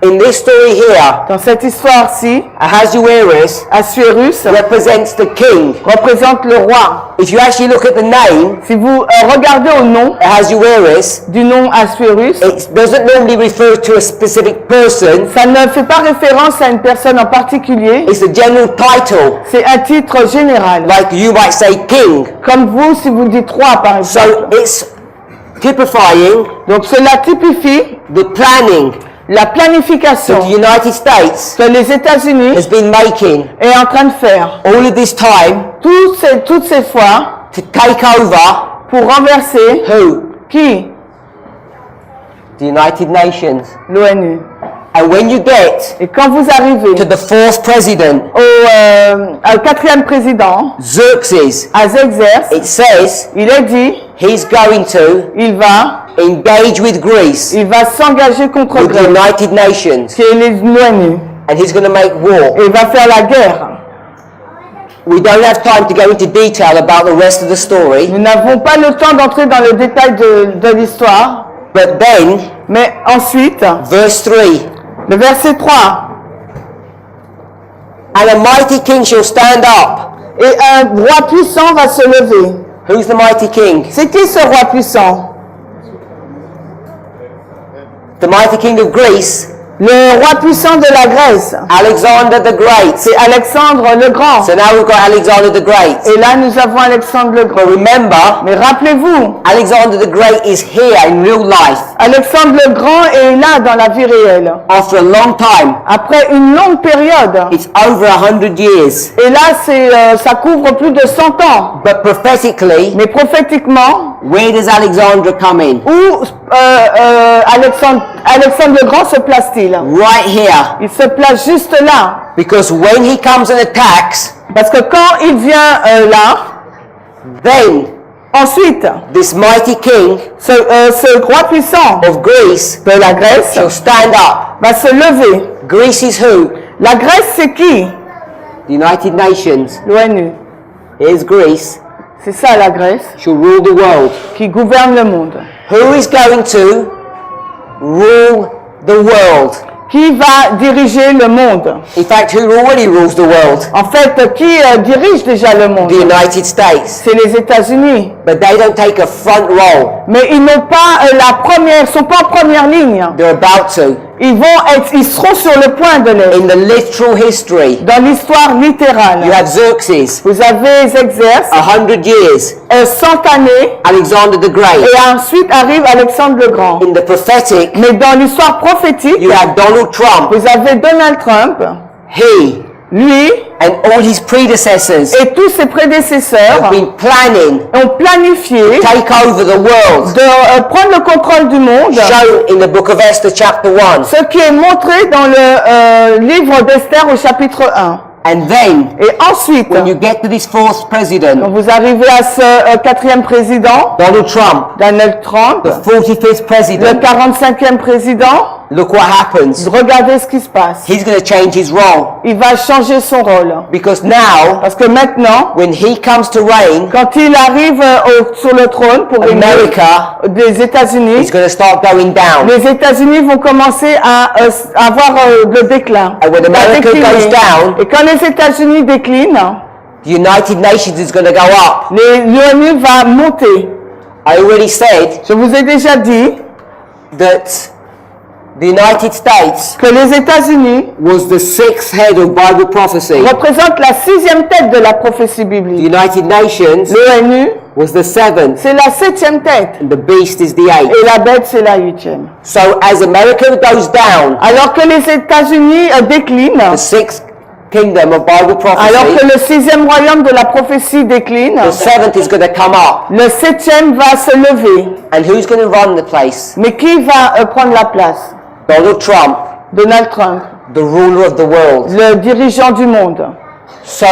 in this story here, dans cette histoire-ci, Ahasuerus Assuérus represents the king. représente le roi. If you actually look at the name, Si vous regardez au nom Ahasuerus, du nom Assuérus, it doesn't normally refer to a specific person. ça ne fait pas référence à une personne en particulier, It's a general title, c'est un titre général. like you might say king. Comme vous, si vous dites roi par So exemple. it's typifying Donc cela typifie the planning la that planification the United States que les États-Unis has been making est en train de faire. all of this time Toutes ces fois to take over pour renverser who? qui? The United Nations. L'ONU. And when you get Et quand vous arrivez to the fourth president, au 4e président, Xerxes, à Xerxes, it says il est dit, he's going to il va engage with Greece, s'engager contre with the Grèce, United Nations, qui est l'ONU, and he's going to make war. et il va faire la guerre. We don't have time to go into detail about the rest of the story, Nous n'avons pas le temps d'entrer dans le détail de l'histoire, but then, mais ensuite, verse 3, le verset 3, and a mighty king shall stand up. et un roi puissant va se lever. Who's the mighty king? C'est qui ce roi puissant? The mighty king of Greece, Le roi puissant de la Grèce, Alexander the Great. c'est Alexandre le Grand. So now we've got Alexander the Great. Et là, nous avons Alexandre le Grand. But remember, Mais rappelez-vous, Alexander the Great is here in real life Alexandre le Grand est là dans la vie réelle. after a long time. Après une longue période. It's over 100 years. Et là, ça couvre plus de 100 ans. But prophetically, Mais prophétiquement, where does Alexander come in? où Alexandre le Grand se place-t-il? Right here. Il se place juste là. Because when he comes and attacks, Parce que quand il vient là, then ensuite, this mighty king ce roi puissant of Greece de la Grèce shall stand up. va se lever. Greece is who? La Grèce, c'est qui? The United Nations. L'ONU. Here's Greece. C'est ça la Grèce Shall rule the world. qui gouverne le monde. Who is going to rule the world? Qui va diriger le monde? In fact, who already rules the world? En fait, qui dirige déjà le monde? The United States. C'est les États-Unis. But they don't take a front role. Mais ils n'ont pas sont pas en première ligne. They're about to. Ils seront sur le point de l'être. In the literal history, Dans l'histoire littérale, you have Xerxes, vous avez Xerxes, 100 years, 100 années, Alexander the Great. et ensuite arrive Alexandre le Grand. In the prophetic, Mais dans l'histoire prophétique, you have Donald Trump. vous avez Donald Trump, He lui and all his predecessors et tous ses prédécesseurs have been planning ont planifié to take over the world. de prendre le contrôle du monde, Shown in the book of Esther chapter 1. ce qui est montré dans le livre d'Esther au chapitre 1. And then, Et ensuite, when you get to this fourth quand president, vous arrivez à ce 4e président, Donald Trump, Donald Trump, the 45th le president, 45e président, look what happens. regardez ce qui se passe. He's going to change his role. Il va changer son rôle. Because now, Parce que maintenant, when he comes to reign, quand il arrive sur le trône pour régner America des is États-Unis, going to start going down. les États-Unis vont commencer à avoir le déclin. And when Va America décliner. goes down, Et quand les États-Unis déclinent, the United Nations is going to go up. l'ONU va monter. I already said Je vous ai déjà dit that the United States que les États-Unis was the sixth head of Bible prophecy. représentent la 6e tête de la prophétie The biblique. United Nations L'ONU, was the seventh, c'est la 7e tête. and the beast is the eighth. Et la bête, c'est la 8e. So as America goes down, Alors que les États-Unis déclinent, the sixth kingdom of Bible alors que prophecy, le 6e royaume de la prophétie décline, the seventh is going to come up. le 7e va se lever. And who's going to run the place? Mais qui va prendre la place? Donald Trump, Donald Trump, the ruler of the world. le dirigeant du monde. So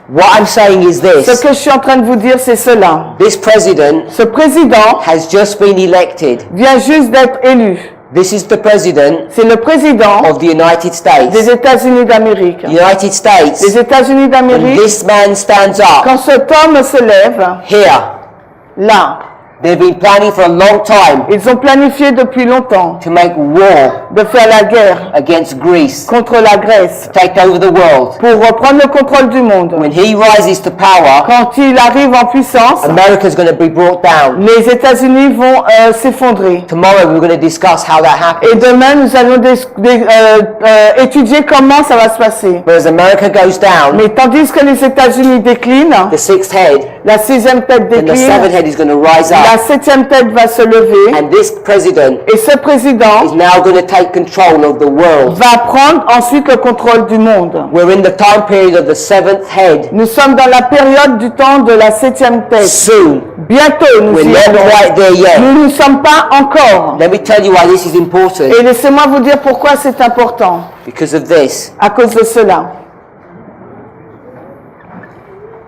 what I'm saying is Ce this. que je suis en train de vous dire, c'est cela. This president Ce président has just been elected. vient juste d'être élu. This is the president C'est le président of the United States. des États-Unis d'Amérique. The United Les States. États-Unis And d'Amérique, this man stands up quand cet homme se lève, here. là, They've been planning for a long time ils ont planifié depuis longtemps to make war de faire la guerre against Greece, contre la Grèce take over the world. pour reprendre le contrôle du monde. When he rises to power, Quand il arrive en puissance, America's going to be brought down. les États-Unis vont s'effondrer. Tomorrow we're going to discuss how that happens. Et demain, nous allons étudier comment ça va se passer. But as America goes down, Mais tandis que les États-Unis déclinent, the sixth head la 6e tête and the décline, seventh head is going to rise la up. 7e tête va se lever, And this president et ce président is now going to take control of the world. va prendre ensuite le contrôle du monde. We're in the time period of the seventh head. Nous sommes dans la période du temps de la 7e tête. Soon. Bientôt, nous We're y not serons. right there yet. Nous ne sommes pas encore. Let me tell you why this is important. Et laissez-moi vous dire pourquoi c'est important. Because of this. À cause de cela.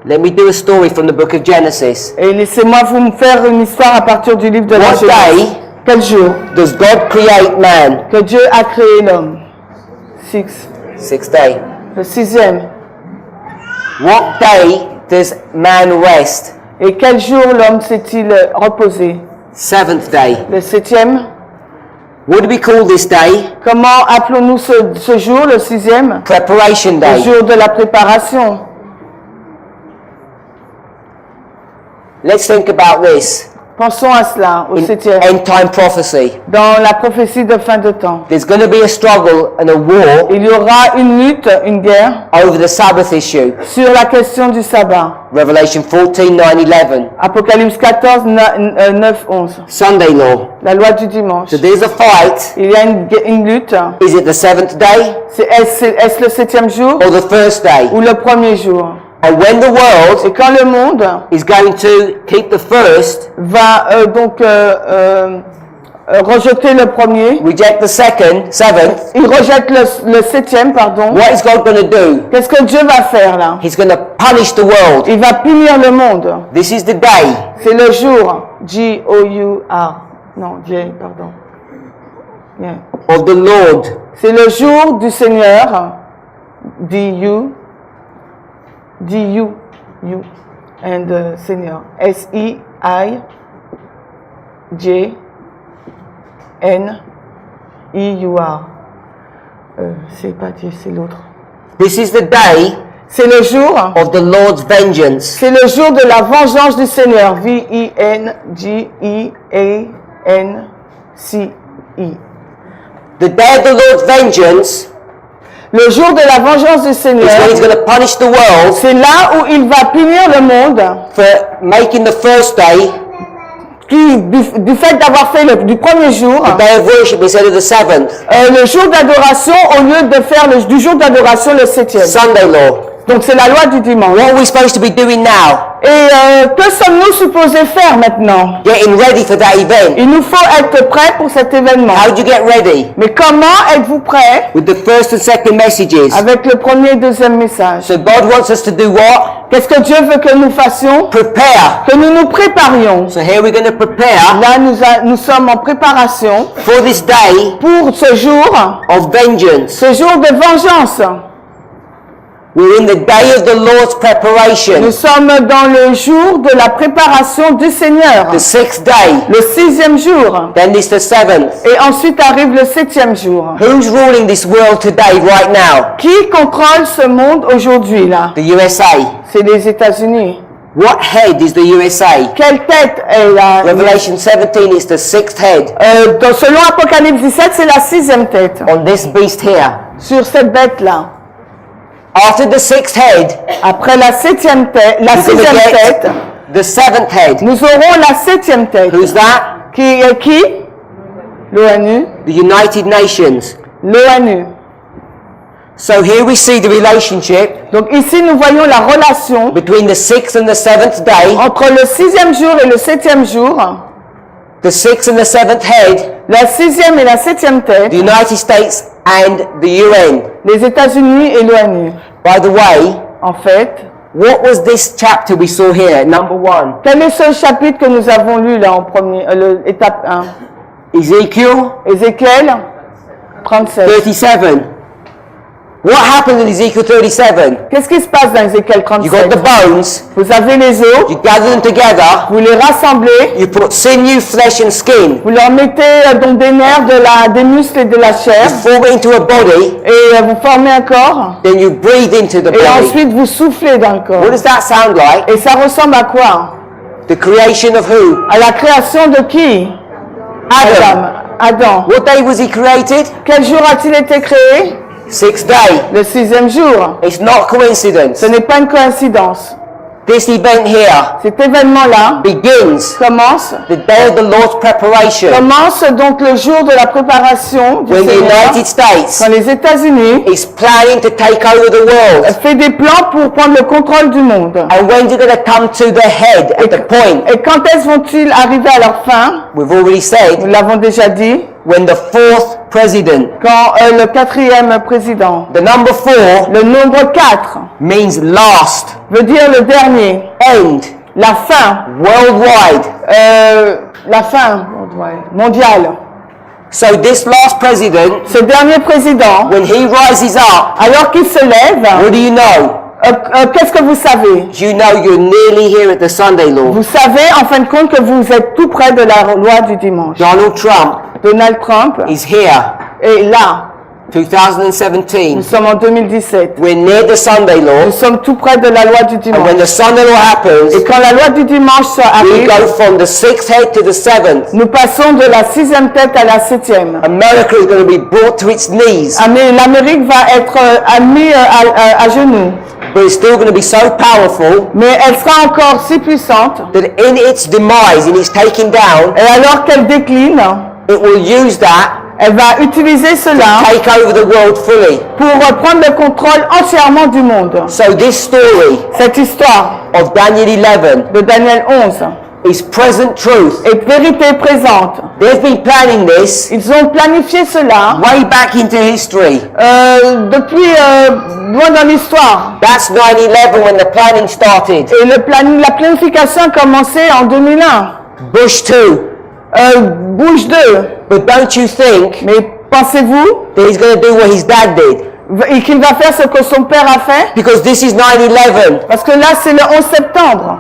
Let me do a story from the book of Genesis. Et laissez-moi vous faire une histoire à partir du livre de la What Genèse. day Quel jour does God create man? que Dieu a créé l'homme? Sixth day. Le 6e. What day does man rest? Et quel jour l'homme s'est-il reposé? Seventh day. Le 7e. What do we call this day? Comment appelons-nous ce jour, le 6e? Preparation Le day. jour de la préparation. Let's think about this. Pensons à cela, au In 7e. end time prophecy. Dans la prophétie de fin de temps. There's going to be a struggle and a war Il y aura une lutte, une guerre over the Sabbath issue. sur la question du sabbat. Revelation 14, 9, 11. Apocalypse 14, 9, 11. Sunday law. La loi du dimanche. So there's a fight. Il y a une lutte. Is it the seventh day Est-ce le 7e jour or the first day? ou le premier jour? And when the world Et quand le monde is going to keep the first, va rejeter le premier, reject the seventh, il rejette le 7e, pardon, what is God going to do? qu'est-ce que Dieu va faire là? He's going to punish the world. Il va punir le monde. This is the day. C'est le jour, G-O-U-R, non, J, pardon. Yeah. Of the Lord. C'est le jour du Seigneur, D-U, and Seigneur, S-I-J-N-E-U-R. C'est pas Dieu, c'est l'autre. This is the day C'est le jour, of the Lord's vengeance. c'est le jour de la vengeance du Seigneur, V-I-N-G-E-A-N-C-E. The day of the Lord's vengeance Le jour de la vengeance du is Seigneur, when He's going to punish the world c'est là où il va punir le monde for making the first day, du fait d'avoir fait du premier jour, the day of worship, instead of the seventh. le jour d'adoration au lieu de faire du jour d'adoration le 7e. Sunday law. Donc c'est la loi du dimanche. What are we supposed to be doing now? Et que sommes-nous supposés faire maintenant? Getting ready for that event. Il nous faut être prêts pour cet événement. How do you get ready? Mais comment êtes-vous prêts With the first and second messages. avec le premier et deuxième message? So God wants us to do what? Qu'est-ce que Dieu veut que nous fassions? Prepare. Que nous nous préparions. So here we're going to prepare Là, nous sommes en préparation for this day pour ce jour of vengeance. de vengeance. We're in the day of the Lord's Nous preparation. sommes dans le jour de la préparation du Seigneur. The sixth day. Le 6e jour. Then it's the seventh. Et ensuite arrive le 7e jour. Who's ruling this world today, right now? Qui contrôle ce monde aujourd'hui là? The USA. C'est les États-Unis. What head is the USA? Quelle tête est la... Revelation 17 is the sixth head selon Apocalypse 17, c'est la 6e tête. on this beast here. Sur cette bête-là. After the sixth head, Après la 7e tête, la we're going 6e to tête, get the seventh head. nous aurons la 7e tête. Who's that? Qui est qui? L'ONU. The United Nations. L'ONU. So here we see the relationship Donc ici, nous voyons la relation between the sixth and the seventh day, entre le 6e jour et le 7e jour, the sixth and the seventh head, la 6e et la 7e tête, the United States and the UN. les États-Unis et l'ONU. By the way, En fait, what was this chapter we saw here, number 1? quel est ce chapitre que nous avons lu là en premier, étape 1? Ezekiel Ézéchiel 37. 37. What happened in Ezekiel 37? Qu'est-ce qui se passe dans Ézéchiel You got 37? the bones, Vous avez les os, you gather them together, vous les rassemblez, you put sinew, flesh and skin, vous leur mettez donc des nerfs, des muscles et de la chair, you form it into a body, et vous formez un corps, then you breathe into the et body. ensuite vous soufflez dans le corps. What does that sound like? Et ça ressemble à quoi? The creation of who? À la création de qui? Adam. Adam. What day was he created? Quel jour a-t-il été créé? Sixth day. Le 6e jour. It's not coincidence. Ce n'est pas une coïncidence. This event here Cet événement-là begins commence the Lord's preparation donc le jour de la préparation du when the Seigneur, United States quand les États-Unis is planning to take over the world. fait des plans pour prendre le contrôle du monde. And when's it going to come to the head at the point? Et quand est-ce vont-ils arriver à leur fin? We've already Nous said l'avons déjà dit. when the fourth president, Quand le 4e président, the number 4 le nombre 4, means last, veut dire le dernier, end, la fin, worldwide. la fin mondiale. So this last president, Ce dernier président, when he rises up, alors qu'il se lève, what do you know? qu'est-ce que vous savez? You know you're nearly here at the Sunday law. Vous savez en fin de compte que vous êtes tout près de la loi du dimanche. Donald Trump Donald Trump is here, est là. 2017. Nous sommes en 2017. We're near the Sunday law. Nous sommes tout près de la loi du And when dimanche. the Sunday law happens, Et quand la loi du dimanche we arrive, go from the sixth head to the seventh. nous passons de la 6e tête à la 7e. America is going to be brought to its knees, L'Amérique va être mise à genoux. but it's still going to be so powerful Mais elle sera encore si puissante. that in its demise, in its taking down, Et alors qu'elle décline, it will use that elle va utiliser cela to take over the world fully. pour prendre le contrôle entièrement du monde. So this story Cette histoire of Daniel 11 de Daniel 11 is present truth. est vérité présente. They've been planning this Ils ont planifié cela way back into history. depuis loin dans l'histoire. That's 9/11 when the planning started. Et la planification a commencé en 2001. Bush 2. Bush 2. But don't you think Mais pensez-vous that he's going to do what his dad did? et qu'il va faire ce que son père a fait? Because this is 9/11. Parce que là, c'est le 11 septembre.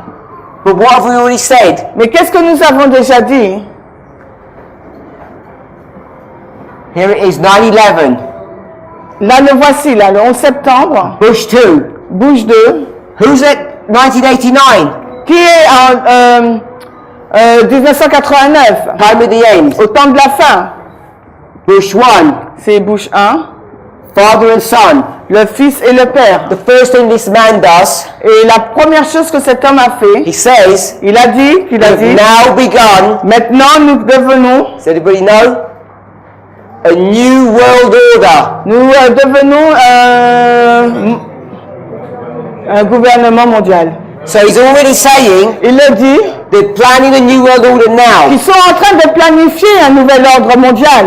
But what have we already said? Mais qu'est-ce que nous avons déjà dit? Here it is, 9/11. Là, le voici, là, le 11 septembre. Bush 2. Bush 2. Who's at 1989? Qui est en 1989, Time of the end. au temps de la fin. Bush 1. C'est Bush 1, Father and son. le fils et le père. The first thing this man does, Et la première chose que cet homme a fait, he says, il a dit, we've now begun, maintenant nous devenons, does anybody know? A new world order. nous devenons un gouvernement mondial. So he's already saying Il le dit, they're planning a new world order now. ils sont en train de planifier un nouvel ordre mondial.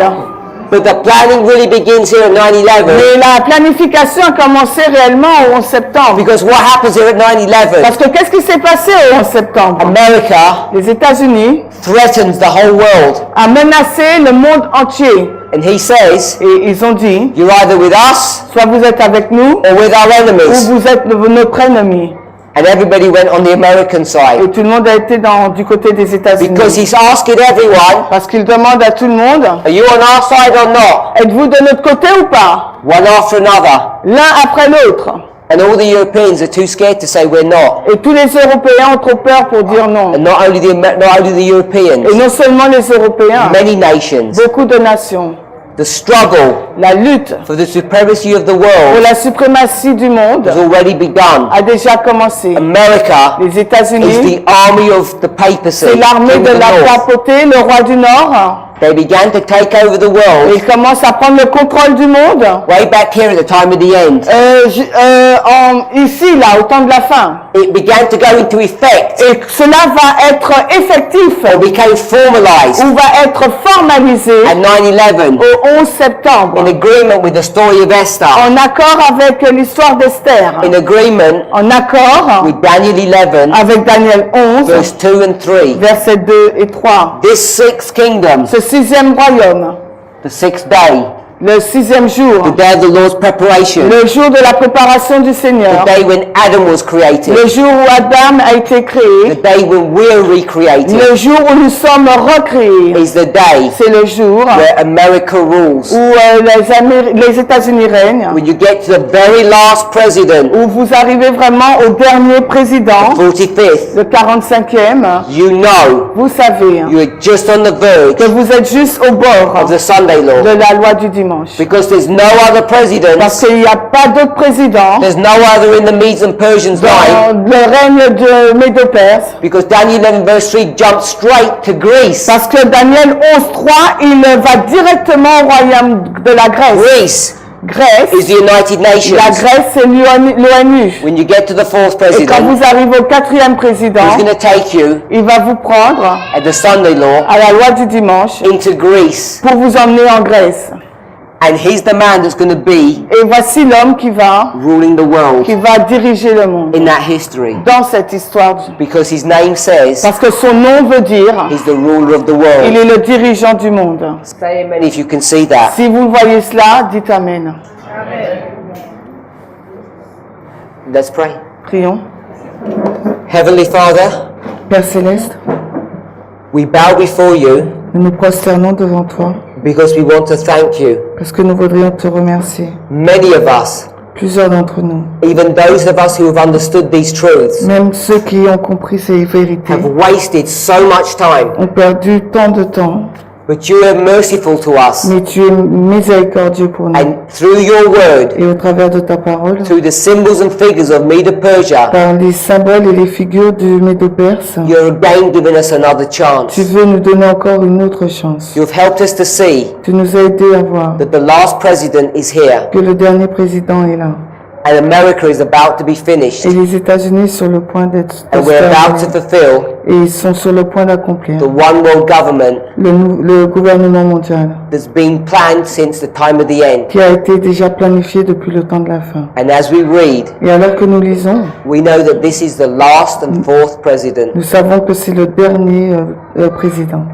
But the planning really begins here at 9/11. Mais la planification a commencé réellement au 11 septembre. Because what happens here at 9/11? Parce que qu'est-ce qui s'est passé au 11 septembre? America Les États-Unis threatens the whole world. a menacé le monde entier. And he says, Et ils ont dit, you're either with us soit vous êtes avec nous, or with our ou enemies. vous êtes notre ennemi. And everybody went on the American side. Et tout le monde a été du côté des États-Unis. Because he's asking everyone, Parce qu'il demande à tout le monde, are you on our side or not? êtes-vous de notre côté ou pas? One after another. L'un après l'autre. And all the Europeans are too scared to say we're not. Et tous les Européens ont trop peur pour dire non. And not only the Europeans, Et non seulement les Européens, many nations. beaucoup de nations. The struggle La lutte for the supremacy of the pour world la suprématie du monde has already begun. a déjà commencé. America Les is États-Unis, the army of the papacy. c'est l'armée King de of the la North. papauté, le roi du Nord. They began to take over the world Ils commencent à prendre le contrôle du monde. way back here at the time of the end. Ici, là, au temps de la fin. It began to go into effect Et cela va être effectif or became formalized ou va être formalisé at 9/11 au 11 septembre. in agreement with the story of Esther, En accord avec l'histoire d'Esther. in agreement En accord with Daniel 11 avec Daniel 11, verse 2 and 3. versets 2 et 3. This sixth kingdom, Ce sixième royaume, the sixth day, le sixième jour, the day of the Lord's preparation, le jour de la préparation du Seigneur, the day when Adam was created, le jour où Adam a été créé, the day when we're recreated, le jour où nous sommes recréés, is the day c'est le jour where America rules. où les États-Unis règnent, When you get to the very last president, où vous arrivez vraiment au dernier président, 45th, le 45e, you know vous savez you are just on the verge que vous êtes juste au bord of the Sunday law. de la loi du dimanche. Because there's no other president, Parce qu'il n'y a pas d'autre président there's no other in the Medes and Persians line, dans le règne de Médo-Perse. because Daniel 11 verse 3 jumps straight to Greece. Parce que Daniel 11.3, il va directement au royaume de la Grèce. Greece is Grèce, the United la Nations. Grèce, c'est l'ONU. When you get to the fourth Et quand president, vous arrivez au quatrième président, he's going to take you il va vous prendre at the Sunday law à la loi du dimanche into Greece. pour vous emmener en Grèce. And he's the man that's going to be Et voici l'homme qui va ruling the world diriger le monde in that history. dans cette histoire. Because his name says Parce que son nom veut dire, he's the ruler of the il world. est le dirigeant du monde. Say amen if you can see that. Si vous voyez cela, dites Amen. Let's pray. Prions. Heavenly Father, Père Céleste, we bow before you nous nous prosternons devant toi because we want to thank you. parce que nous voudrions te remercier. Many of us, Plusieurs d'entre nous, even those of us who have understood these truths, même ceux qui ont compris ces vérités, have wasted so much time. ont perdu tant de temps, But you are merciful to us. mais tu es miséricordieux pour nous. And through your word, Et au travers de ta parole, through the symbols and figures of Medo-Persia, par les symboles et les figures du Médo-Perse, you're again giving us another chance. tu veux nous donner encore une autre chance. You've helped us to see Tu nous as aidés à voir that the last president is here que le dernier président est là. and America is about to be finished. Et les États-Unis sont sur le point d'être And we're about to fulfill et ils sont sur le point d'accomplir the one world government le gouvernement mondial that's been planned since the time of the end. qui a été déjà planifié depuis le temps de la fin. And as we read, Et alors que nous lisons, we know that this is the last and fourth president. nous savons que c'est le dernier président.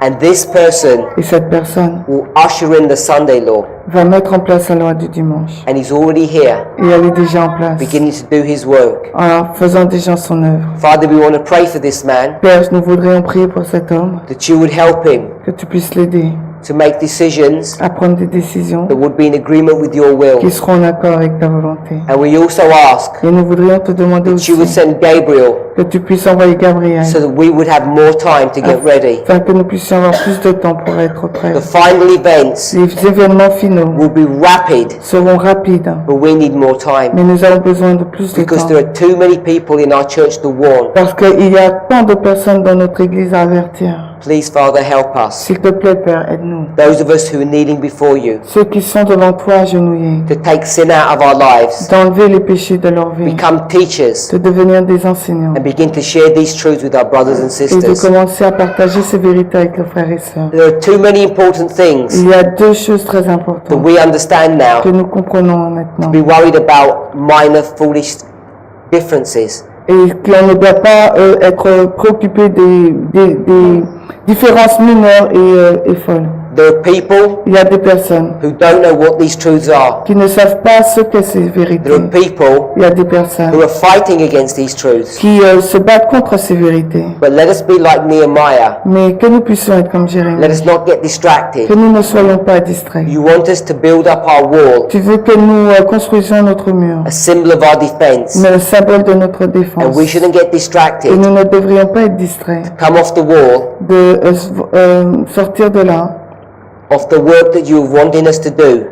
And this person Et cette personne will usher in the Sunday law. va mettre en place la loi du dimanche. And he's already here, Et elle est déjà en place, beginning to do his work. en faisant déjà son œuvre. Father, we want to pray for this man, Père, nous voudrions prier pour cet homme, that you would help him que tu puisses l'aider to make decisions à prendre des décisions that would be in agreement with your will. qui seront en accord avec ta volonté. And we also ask Et nous voudrions te demander that aussi you would send Gabriel que tu puisses envoyer Gabriel so that we would have more time to get ready. afin que nous puissions avoir plus de temps pour être prêts. The final events Les événements finaux will be rapid, seront rapides, but we need more time mais nous avons besoin de plus de because temps. there are too many people in our church to warn. Parce qu'il y a tant de personnes dans notre église à avertir. Please, Father, help us. S'il te plaît, Père, aide-nous. Those of us who are kneeling before you, Ceux qui sont devant toi agenouillés, to take sin out of our lives, d'enlever les péchés de leur vie, become teachers, de devenir des enseignants and begin to share these truths with our brothers and et de sisters. commencer à partager ces vérités avec nos frères et sœurs. There are too many important things Il y a deux choses très that importantes we understand que now. nous comprenons maintenant Be worried about minor foolish differences. et qu'on ne doit pas être préoccupé des différences mineures et folles. There are people Il y a des personnes who don't know what these truths are. qui ne savent pas ce qu'est ces vérités. There are people Il y a des personnes who are fighting against these truths. qui se battent contre ces vérités. But let us be like Nehemiah. Mais que nous puissions être comme Let Jérémie. us not get distracted. Que nous ne soyons pas distraits. You want us to build up our wall, Tu veux que nous construisions notre mur, a symbol of our defense, mais le symbole de notre and défense. we shouldn't get Et distracted. nous ne devrions pas être distraits Come off the wall de sortir de là, of the work that you are wanting us to do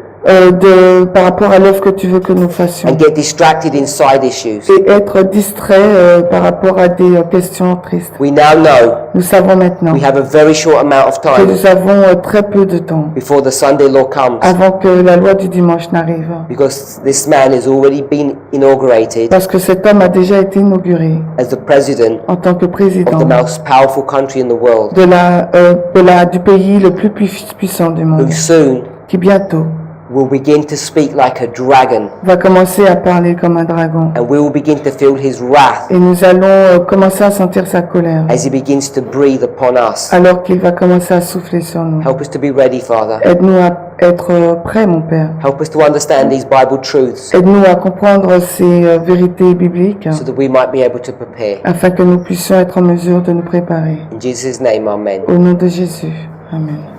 par rapport à l'œuvre que tu veux que nous fassions. and get distracted in side issues. Et être distrait par rapport à des questions tristes. We now know Nous savons maintenant we have a very short amount of que time nous avons très peu de temps before the Sunday law comes, avant que la loi du dimanche n'arrive. because this man has already been inaugurated Parce que cet homme a déjà été inauguré as the president en tant que of président the most powerful country in the world, du pays le plus puissant du monde, who soon qui bientôt will begin to speak like a dragon, va commencer à parler comme un dragon. and we will begin to feel his wrath Et nous allons commencer à sentir sa colère as he begins to breathe upon us. alors qu'il va commencer à souffler sur nous. Help us to be ready, Father. Aide-nous à être prêts, mon Père. Help us to understand these Bible truths Aide-nous à comprendre ces vérités bibliques so that we might be able to prepare. afin que nous puissions être en mesure de nous préparer. In Jesus' name, amen. Au nom de Jésus. Amen.